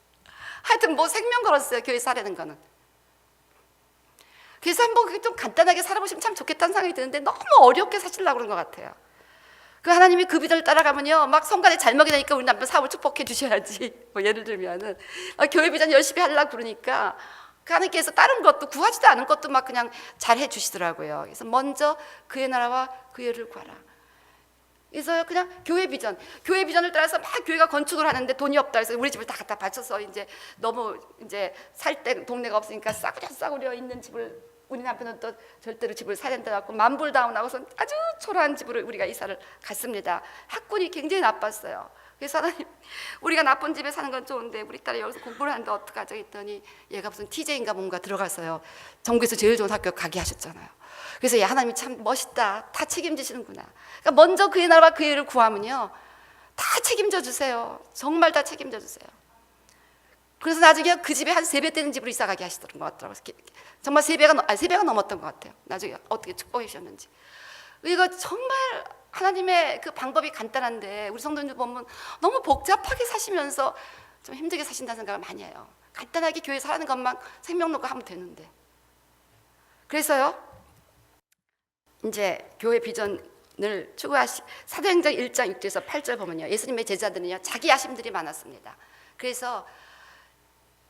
하여튼 뭐 생명 걸었어요. 교회에서 하려는 거는. 그래서 한번 좀 간단하게 살아보시면 참 좋겠다는 생각이 드는데 너무 어렵게 사시려고 그런 것 같아요. 그 하나님이 그 비전을 따라가면요, 막 성간에 잘 먹이니까 우리 남편 사업을 축복해 주셔야지. 뭐 예를 들면은 교회 비전 열심히 하려고 그러니까 그 하나님께서 다른 것도 구하지도 않은 것도 막 그냥 잘 해주시더라고요. 그래서 먼저 그의 나라와 그의 의를 구하라. 그래서 그냥 교회 비전을 따라서 막 교회가 건축을 하는데 돈이 없다 해서 우리 집을 다 갖다 바쳐서 이제 너무 이제 살 때 동네가 없으니까 싸구려 있는 집을, 우리 남편은 또 절대로 집을 사야 된다 갖고 만불다운하고서 아주 초라한 집으로 우리가 이사를 갔습니다. 학군이 굉장히 나빴어요. 그래서 하나님, 우리가 나쁜 집에 사는 건 좋은데 우리 딸이 여기서 공부를 하는데 어떡하죠 했더니 얘가 무슨 TJ인가 뭔가 들어가서요, 전국에서 제일 좋은 학교 가게 하셨잖아요. 그래서 야, 하나님이 참 멋있다, 다 책임지시는구나. 그러니까 먼저 그의 나라와 그의 의를 구하면요, 다 책임져 주세요. 정말 다 책임져 주세요. 그래서 나중에 그 집에 한 3배 되는 집으로 이사 가게 하시더라고요. 정말 3배가 넘었던 것 같아요. 나중에 어떻게 축복해 주셨는지. 이거 정말 하나님의 그 방법이 간단한데 우리 성도님들 보면 너무 복잡하게 사시면서 좀 힘들게 사신다는 생각을 많이 해요. 간단하게 교회 사는 것만 생명 놓고 하면 되는데. 그래서요, 이제 교회 비전을 추구하시, 사도행전 1장 6절에서 8절 보면요, 예수님의 제자들은요 자기 야심들이 많았습니다. 그래서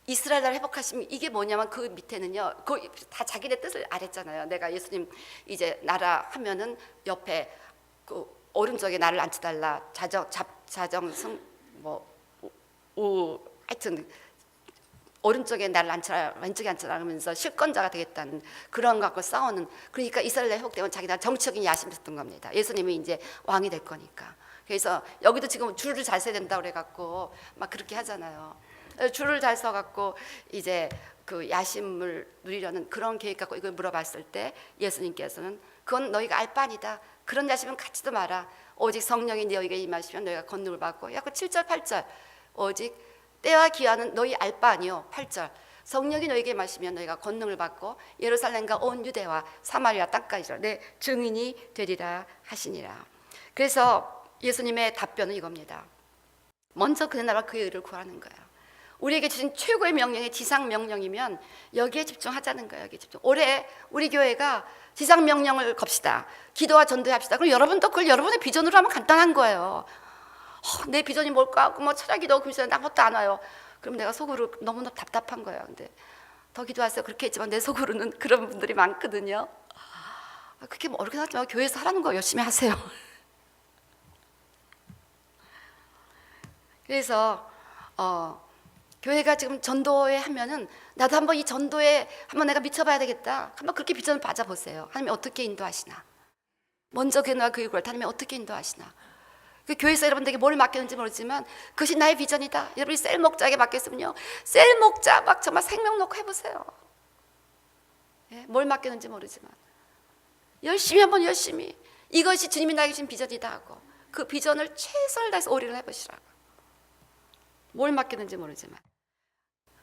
이스라엘 나라 회복하시면 이게 뭐냐면 그 밑에는요, 다 자기네 뜻을 알았잖아요. 내가 예수님 이제 나라 하면은 옆에 그 오른쪽에 나를 앉혀달라, 자정승 하여튼 오른쪽에 나를 앉혀라, 왼쪽에 앉혀라 하면서 실권자가 되겠다는 그런 거 갖고 싸우는. 그러니까 이스라엘 회복되면 자기 나라 정치적인 야심이 있었던 겁니다. 예수님이 이제 왕이 될 거니까. 그래서 여기도 지금 줄을 잘 서야 된다 그래 갖고 막 그렇게 하잖아요. 줄을 잘 서갖고 이제 그 야심을 누리려는 그런 계획 갖고 이걸 물어봤을 때 예수님께서는 그건 너희가 알 바 아니다. 그런 야심은 갖지도 마라. 오직 성령이 너희에게 임하시면 너희가 권능을 받고. 약간 7절 8절 오직 때와 기한은 너희 알 바 아니요. 8절 성령이 너희에게 임하시면 너희가 권능을 받고 예루살렘과 온 유대와 사마리아 땅까지 내 증인이 되리라 하시니라. 그래서 예수님의 답변은 이겁니다. 먼저 그의 나라와 그의 의를 구하는 거예요. 우리에게 주신 최고의 명령이 지상 명령이면 여기에 집중하자는 거예요. 여기에 집중. 올해 우리 교회가 지상 명령을 겁시다. 기도와 전도해 합시다. 그럼 여러분도 그걸 여러분의 비전으로 하면 간단한 거예요. 내 비전이 뭘까? 뭐 철학기도 금시는 아무것도 안 와요. 그럼 내가 속으로 너무너무 답답한 거예요. 근데 더 기도하세요. 그렇게 했지만 내 속으로는 그런 분들이 많거든요. 그렇게 뭐 어렵게 하지 말고 교회에서 하라는 거 열심히 하세요. 그래서 교회가 지금 전도회 하면은 나도 한번 이 전도에 한번 내가 미쳐봐야 되겠다. 한번 그렇게 비전을 받아보세요. 하나님이 어떻게 인도하시나. 먼저 그나 그 일을 하나님이 어떻게 인도하시나. 그 교회에서 여러분들에게 뭘 맡겼는지 모르지만 그것이 나의 비전이다. 여러분이 셀 목자에게 맡겼으면요, 셀 목자 막 정말 생명 놓고 해보세요. 예? 뭘 맡겼는지 모르지만 열심히 한번 열심히 이것이 주님이 나에게 주신 비전이다 하고 그 비전을 최선을 다해서 올인을 해보시라고. 뭘 맡겼는지 모르지만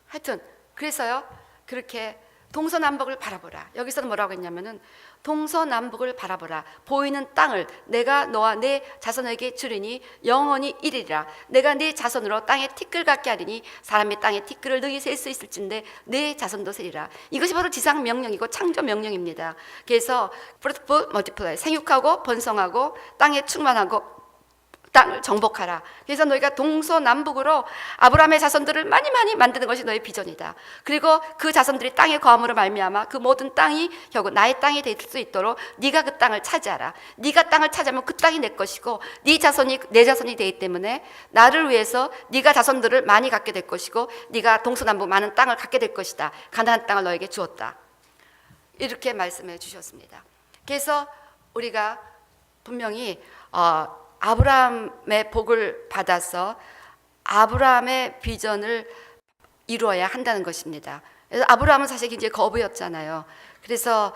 하여튼 그래서요, 그렇게 동서남북을 바라보라. 여기서는 뭐라고 했냐면은 동서남북을 바라보라. 보이는 땅을 내가 너와 내 자손에게 주리니 영원히 이르리라. 내가 네 자손으로 땅에 티끌 같게 하리니 사람의 땅에 티끌을 너희 셀 수 있을진데 내 자손도 세리라. 이것이 바로 지상 명령이고 창조 명령입니다. 그래서 fruitful, multiply, 생육하고 번성하고 땅에 충만하고 땅을 정복하라. 그래서 너희가 동서남북으로 아브라함의 자손들을 많이 만드는 것이 너의 비전이다. 그리고 그 자손들이 땅에 거함으로 말미암아 그 모든 땅이 결국 나의 땅이 될 수 있도록 네가 그 땅을 차지하라. 네가 땅을 차지하면 그 땅이 내 것이고 네 자손이 내 자손이 되기 때문에 나를 위해서 네가 자손들을 많이 갖게 될 것이고 네가 동서남북 많은 땅을 갖게 될 것이다. 가나안 땅을 너에게 주었다. 이렇게 말씀해 주셨습니다. 그래서 우리가 분명히 아브라함의 복을 받아서 아브라함의 비전을 이루어야 한다는 것입니다. 그래서 아브라함은 사실 굉장히 거부였잖아요. 그래서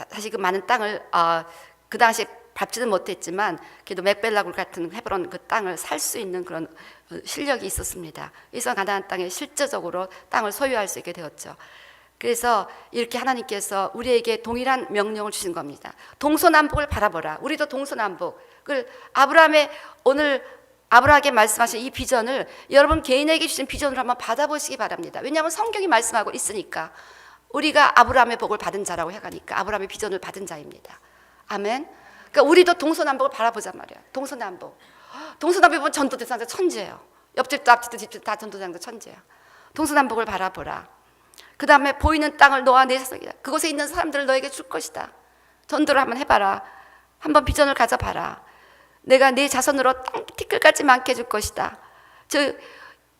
사실 그 많은 땅을 그 당시에 밟지는 못했지만 그래도 맥벨라굴 같은 헤브론 그 땅을 살 수 있는 그런 실력이 있었습니다. 그래서 가나안 땅에 실제적으로 땅을 소유할 수 있게 되었죠. 그래서 이렇게 하나님께서 우리에게 동일한 명령을 주신 겁니다. 동서남북을 바라보라. 우리도 동서남북을 아브라함의 오늘 아브라함에게 말씀하신 이 비전을 여러분 개인에게 주신 비전으로 한번 받아보시기 바랍니다. 왜냐하면 성경이 말씀하고 있으니까. 우리가 아브라함의 복을 받은 자라고 해가니까 아브라함의 비전을 받은 자입니다. 아멘. 그러니까 우리도 동서남북을 바라보자 말이야. 동서남북 보면 전도대상자 천재예요. 옆집도 앞집도 집집도 다 전도대상자 천재야. 동서남북을 바라보라. 그 다음에 보이는 땅을 너와 내 자손이다. 그곳에 있는 사람들을 너에게 줄 것이다. 전도를 한번 해봐라. 한번 비전을 가져봐라. 내가 네 자손으로 땅 티끌까지 많게 해줄 것이다. 즉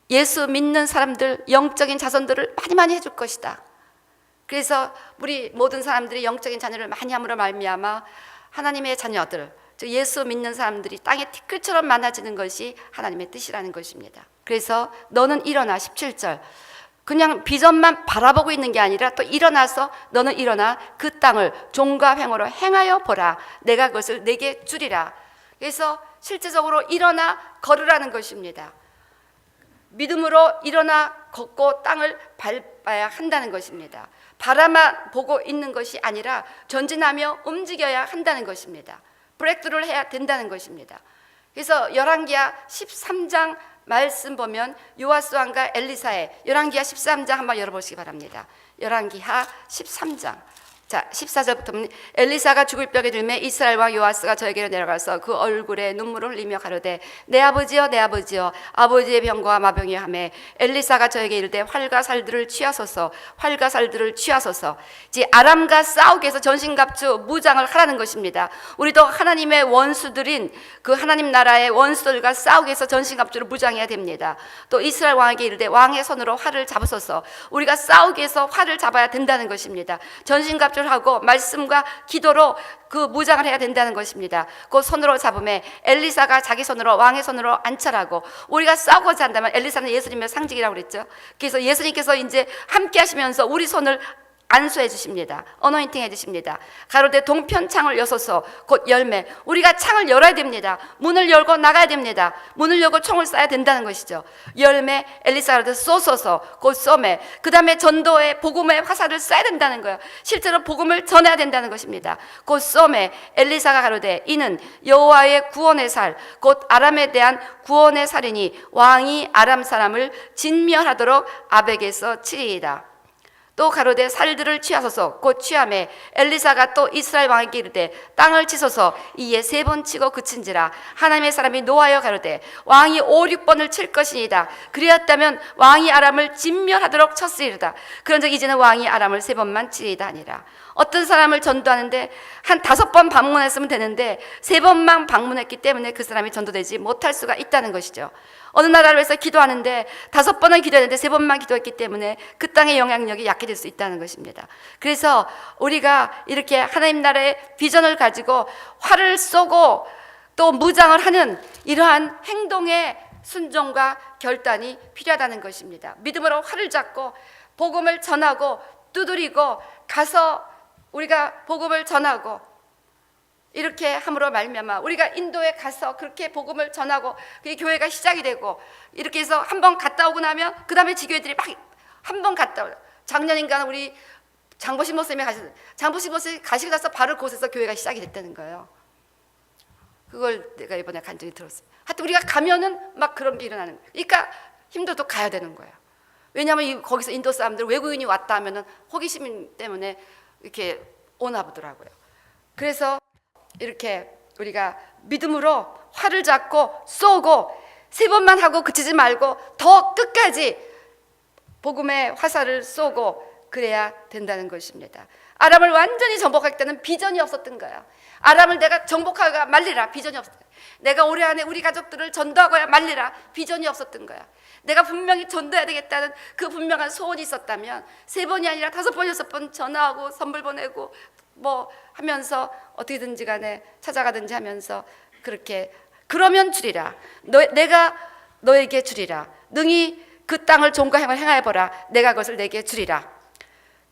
예수 믿는 사람들 영적인 자손들을 많이 해줄 것이다. 그래서 우리 모든 사람들이 영적인 자녀를 많이 함으로 말미암아 하나님의 자녀들, 즉 예수 믿는 사람들이 땅의 티끌처럼 많아지는 것이 하나님의 뜻이라는 것입니다. 그래서 너는 일어나 17절 그냥 비전만 바라보고 있는 게 아니라 또 일어나서 너는 일어나 그 땅을 종과 횡으로 행하여 보라. 내가 그것을 내게 주리라. 그래서 실제적으로 일어나 걸으라는 것입니다. 믿음으로 일어나 걷고 땅을 밟아야 한다는 것입니다. 바라만 보고 있는 것이 아니라 전진하며 움직여야 한다는 것입니다. 브레이크를 해야 된다는 것입니다. 그래서 열왕기하 13장 말씀 보면 요아스 왕과 엘리사의 열왕기하 13장 한번 열어보시기 바랍니다. 열왕기하 13장 자 14절부터 엘리사가 죽을 벽에 들매 이스라엘 왕 요아스가 저에게로 내려가서 그 얼굴에 눈물을 흘리며 가로되 내 아버지여 내 아버지여 아버지의 병과 마병이 하매 엘리사가 저에게 이르되 활과 살들을 취하소서 활과 살들을 취하소서. 이제 아람과 싸우기 위해서 전신갑주 무장을 하라는 것입니다. 우리도 하나님의 원수들인 그 하나님 나라의 원수들과 싸우기 위해서 전신갑주를 무장해야 됩니다. 또 이스라엘 왕에게 이르되 왕의 손으로 활을 잡으소서. 우리가 싸우기 위해서 활을 잡아야 된다는 것입니다. 전신갑주 하고 말씀과 기도로 그 무장을 해야 된다는 것입니다. 그 손으로 잡음에 엘리사가 자기 손으로 왕의 손으로 안찰하고 우리가 싸우고자 한다면 엘리사는 예수님의 상징이라고 그랬죠. 그래서 예수님께서 이제 함께 하시면서 우리 손을 안수해 주십니다. 어노인팅 해 주십니다. 가로되 동편 창을 여소서 곧 열매. 우리가 창을 열어야 됩니다. 문을 열고 나가야 됩니다. 문을 열고 총을 쏴야 된다는 것이죠. 열매 엘리사 가로되 쏘소서 곧 쏘매. 그 다음에 전도의 복음의 화살을 쏴야 된다는 거예요. 실제로 복음을 전해야 된다는 것입니다. 곧 쏘매 엘리사가 가로되 이는 여호와의 구원의 살 곧 아람에 대한 구원의 살이니 왕이 아람 사람을 진멸하도록 아벡에서 치리이다. 또 가로되 살들을 취하소서 곧 취하매 엘리사가 또 이스라엘 왕에게 이르되 땅을 치소서. 이에 3번 치고 그친지라. 하나님의 사람이 노하여 가로되 왕이 5, 6번을 칠 것이니이다. 그리하였다면 왕이 아람을 진멸하도록 쳤으리로다. 그런즉 이제는 왕이 아람을 3번만 치리이다 하니라. 어떤 사람을 전도하는데 한 5번 방문했으면 되는데 3번만 방문했기 때문에 그 사람이 전도되지 못할 수가 있다는 것이죠. 어느 나라를 위해서 기도하는데 5번은 기도했는데 3번만 기도했기 때문에 그 땅의 영향력이 약해질 수 있다는 것입니다. 그래서 우리가 이렇게 하나님 나라의 비전을 가지고 활을 쏘고 또 무장을 하는 이러한 행동의 순종과 결단이 필요하다는 것입니다. 믿음으로 활을 잡고 복음을 전하고 두드리고 가서 우리가 복음을 전하고 이렇게 함으로 말미암아 우리가 인도에 가서 그렇게 복음을 전하고 그 교회가 시작이 되고 이렇게 해서 한번 갔다 오고 나면 그 다음에 지교회들이 막 한 번 갔다 오고 작년인가 우리 장보신 목사님이 가셨어요. 장보신 목사님이 가시고 나서 바로 그곳에서 교회가 시작이 됐다는 거예요. 그걸 내가 이번에 간증이 들었어요. 하여튼 우리가 가면은 막 그런 게 일어나는 거예요. 그러니까 힘들어도 가야 되는 거예요. 왜냐하면 거기서 인도 사람들 외국인이 왔다 하면은 호기심 때문에 이렇게 오나 보더라고요. 그래서 이렇게 우리가 믿음으로 활을 잡고 쏘고 3번만 하고 그치지 말고 더 끝까지 복음의 화살을 쏘고 그래야 된다는 것입니다. 아람을 완전히 정복하겠다는 비전이 없었던 거야. 아람을 내가 정복하고야 말리라 비전이 없었던 거야. 내가 올해 안에 우리 가족들을 전도하고야 말리라 비전이 없었던 거야. 내가 분명히 전도해야 되겠다는 그 분명한 소원이 있었다면 3번이 아니라 5번, 6번 전화하고 선물 보내고 뭐 하면서 어떻게든지 간에 찾아가든지 하면서 그렇게 그러면 주리라. 내가 너에게 주리라. 능히 그 땅을 종과 행을 행하여보라. 내가 그것을 내게 주리라.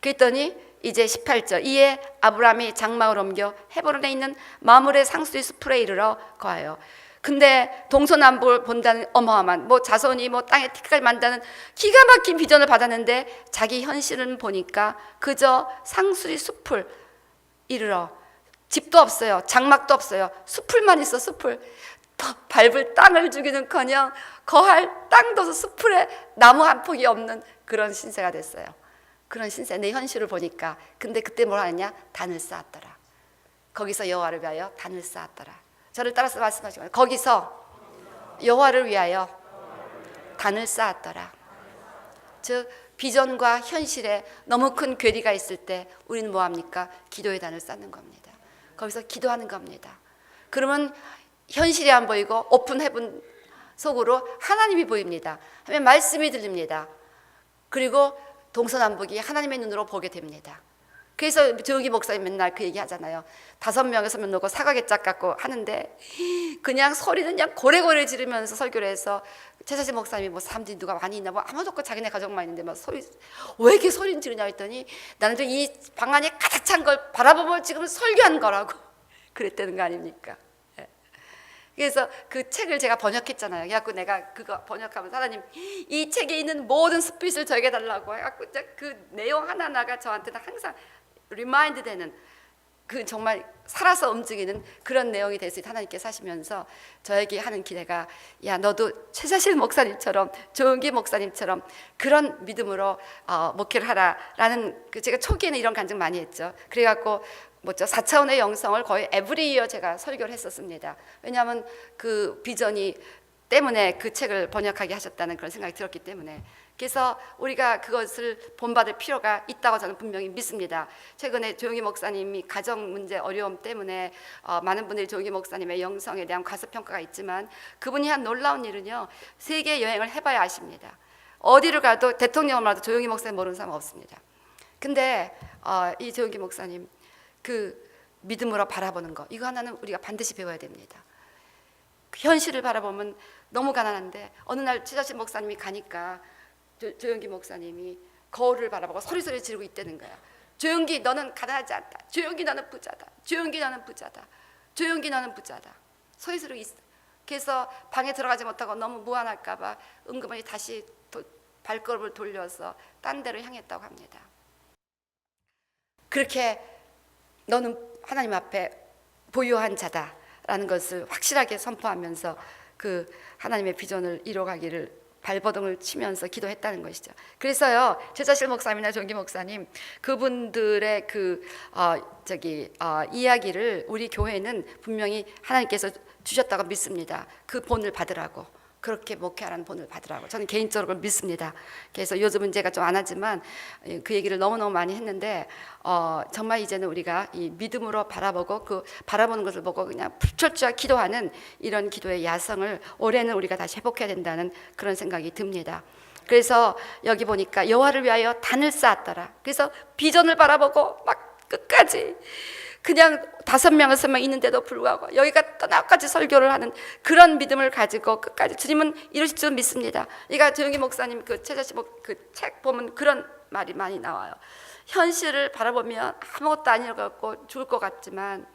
그랬더니 이제 18절 이에 아브라함이 장막을 옮겨 헤브론에 있는 마므레 상수리 숲에 이르러 거하여. 근데 동서남북을 본다는 어마어마한 뭐 자손이 뭐 땅에 티끌 만다는 기가 막힌 비전을 받았는데 자기 현실은 보니까 그저 상수리 숲을 이르러 집도 없어요. 장막도 없어요. 숲을만 있어. 숲을 밟을 땅을 주기는커녕 거할 땅도 수풀에 나무 한 폭이 없는 그런 신세가 됐어요. 그런 신세, 내 현실을 보니까. 근데 그때 뭘 하느냐? 단을 쌓았더라. 거기서 여호와를 위하여 단을 쌓았더라. 저를 따라서 말씀하시면 거기서 여호와를 위하여 단을 쌓았더라. 즉 비전과 현실에 너무 큰 괴리가 있을 때 우리는 뭐합니까? 기도의 단을 쌓는 겁니다. 거기서 기도하는 겁니다. 그러면 현실이 안 보이고 오픈 헤븐 속으로 하나님이 보입니다. 하면 말씀이 들립니다. 그리고 동서남북이 하나님의 눈으로 보게 됩니다. 그래서 조용기 목사님 맨날 그 얘기 하잖아요. 5명의 서면 놓고 사각의짝 갖고 하는데 그냥 소리는 그냥 고래고래 지르면서 설교를 해서 최자신 목사님이 뭐 사람들이 누가 많이 있나 뭐 아무도 없고 자기네 가족만 있는데 막 소리 왜 이렇게 소리는 지르냐 했더니 나는 이 방 안에 가득 찬 걸 바라보면 지금 설교한 거라고 그랬다는 거 아닙니까? 그래서 그 책을 제가 번역했잖아요. 그래갖고 내가 그거 번역하면서 하나님 이 책에 있는 모든 스피릿을 저에게 달라고 해갖고 그 내용 하나하나가 저한테는 항상 리마인드 되는 그 정말 살아서 움직이는 그런 내용이 될 수 있다. 하나님께서 하시면서 저에게 하는 기대가 야 너도 최자실 목사님처럼 조은기 목사님처럼 그런 믿음으로 목회를 하라라는 그 제가 초기에는 이런 간증 많이 했죠. 그래갖고 뭐죠 4차원의 영성을 거의 에브리 이어 제가 설교를 했었습니다. 왜냐하면 그 비전이 때문에 그 책을 번역하게 하셨다는 그런 생각이 들었기 때문에. 그래서 우리가 그것을 본받을 필요가 있다고 저는 분명히 믿습니다. 최근에 조용기 목사님이 가정 문제 어려움 때문에 많은 분들이 조용기 목사님의 영성에 대한 과소평가가 있지만 그분이 한 놀라운 일은요 세계 여행을 해봐야 아십니다. 어디를 가도 대통령을 말도 조용기 목사님 모르는 사람 없습니다. 근데 이 조용기 목사님 그 믿음으로 바라보는 거 이거 하나는 우리가 반드시 배워야 됩니다. 그 현실을 바라보면 너무 가난한데 어느 날 최자신 목사님이 가니까 조용기 목사님이 거울을 바라보고 소리소리 지르고 있다는 거야. 조용기 너는 가난하지 않다. 조용기 너는 부자다. 조용기 너는 부자다. 조용기 너는 부자다. 소리소리 있어. 그래서 방에 들어가지 못하고 너무 무안할까 봐 은근히 다시 발걸음을 돌려서 딴 데로 향했다고 합니다. 그렇게 너는 하나님 앞에 보유한 자다라는 것을 확실하게 선포하면서 그 하나님의 비전을 이뤄가기를 발버둥을 치면서 기도했다는 것이죠. 그래서요 최자실 목사님이나 조은기 목사님 그분들의 그 이야기를 우리 교회는 분명히 하나님께서 주셨다고 믿습니다. 그 본을 받으라고 그렇게 목회하라는 본을 받으라고 저는 개인적으로 믿습니다. 그래서 요즘은 제가 좀 안 하지만 그 얘기를 너무너무 많이 했는데 정말 이제는 우리가 이 믿음으로 바라보고 그 바라보는 것을 보고 그냥 철저히 기도하는 이런 기도의 야성을 올해는 우리가 다시 회복해야 된다는 그런 생각이 듭니다. 그래서 여기 보니까 여호와를 위하여 단을 쌓았더라. 그래서 비전을 바라보고 막 끝까지 그냥 5명의 서명 있는데도 불구하고 여기가 떠나까지 설교를 하는 그런 믿음을 가지고 끝까지 주님은 이루실 줄 믿습니다. 그러니까 조용기 목사님 그 최자식 그 책 보면 그런 말이 많이 나와요. 현실을 바라보면 아무것도 아닐 것 같고 죽을 것 같지만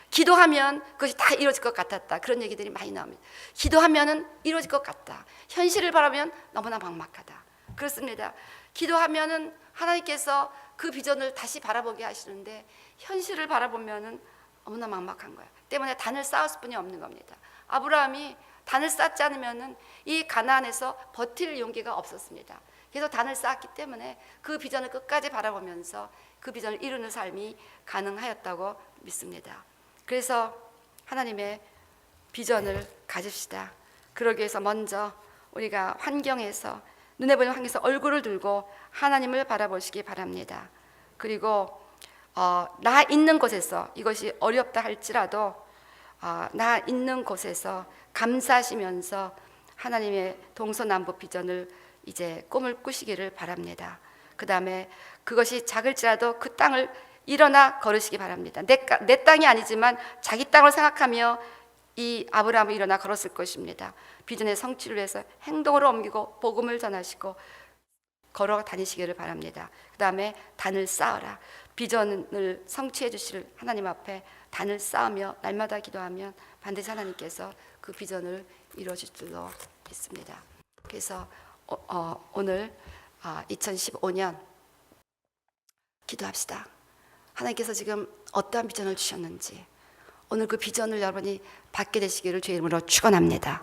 기도하면 그것이 다 이루어질 것 같았다. 그런 얘기들이 많이 나옵니다. 기도하면은 이루어질 것 같다. 현실을 바라보면 너무나 막막하다. 그렇습니다. 기도하면은 하나님께서 그 비전을 다시 바라보게 하시는데 현실을 바라보면은 너무나 막막한 거예요. 때문에 단을 쌓을 수뿐이 없는 겁니다. 아브라함이 단을 쌓지 않으면은 이 가나안에서 버틸 용기가 없었습니다. 그래서 단을 쌓았기 때문에 그 비전을 끝까지 바라보면서 그 비전을 이루는 삶이 가능하였다고 믿습니다. 그래서 하나님의 비전을 가집시다. 그러기 위해서 먼저 우리가 환경에서 눈에 보이는 환경에서 얼굴을 들고 하나님을 바라보시기 바랍니다. 그리고 나 있는 곳에서 이것이 어렵다 할지라도 나 있는 곳에서 감사하시면서 하나님의 동서남북 비전을 이제 꿈을 꾸시기를 바랍니다. 그 다음에 그것이 작을지라도 그 땅을 일어나 걸으시기 바랍니다. 내 땅이 아니지만 자기 땅을 생각하며 이 아브라함이 일어나 걸었을 것입니다. 비전의 성취를 위해서 행동으로 옮기고 복음을 전하시고 걸어 다니시기를 바랍니다. 그 다음에 단을 쌓아라. 비전을 성취해 주실 하나님 앞에 단을 쌓으며 날마다 기도하면 반드시 하나님께서 그 비전을 이루어 주실 줄로 믿습니다. 그래서 오늘 2015년 기도합시다. 하나님께서 지금 어떠한 비전을 주셨는지, 오늘 그 비전을 여러분이 받게 되시기를 주의 이름으로 축원합니다.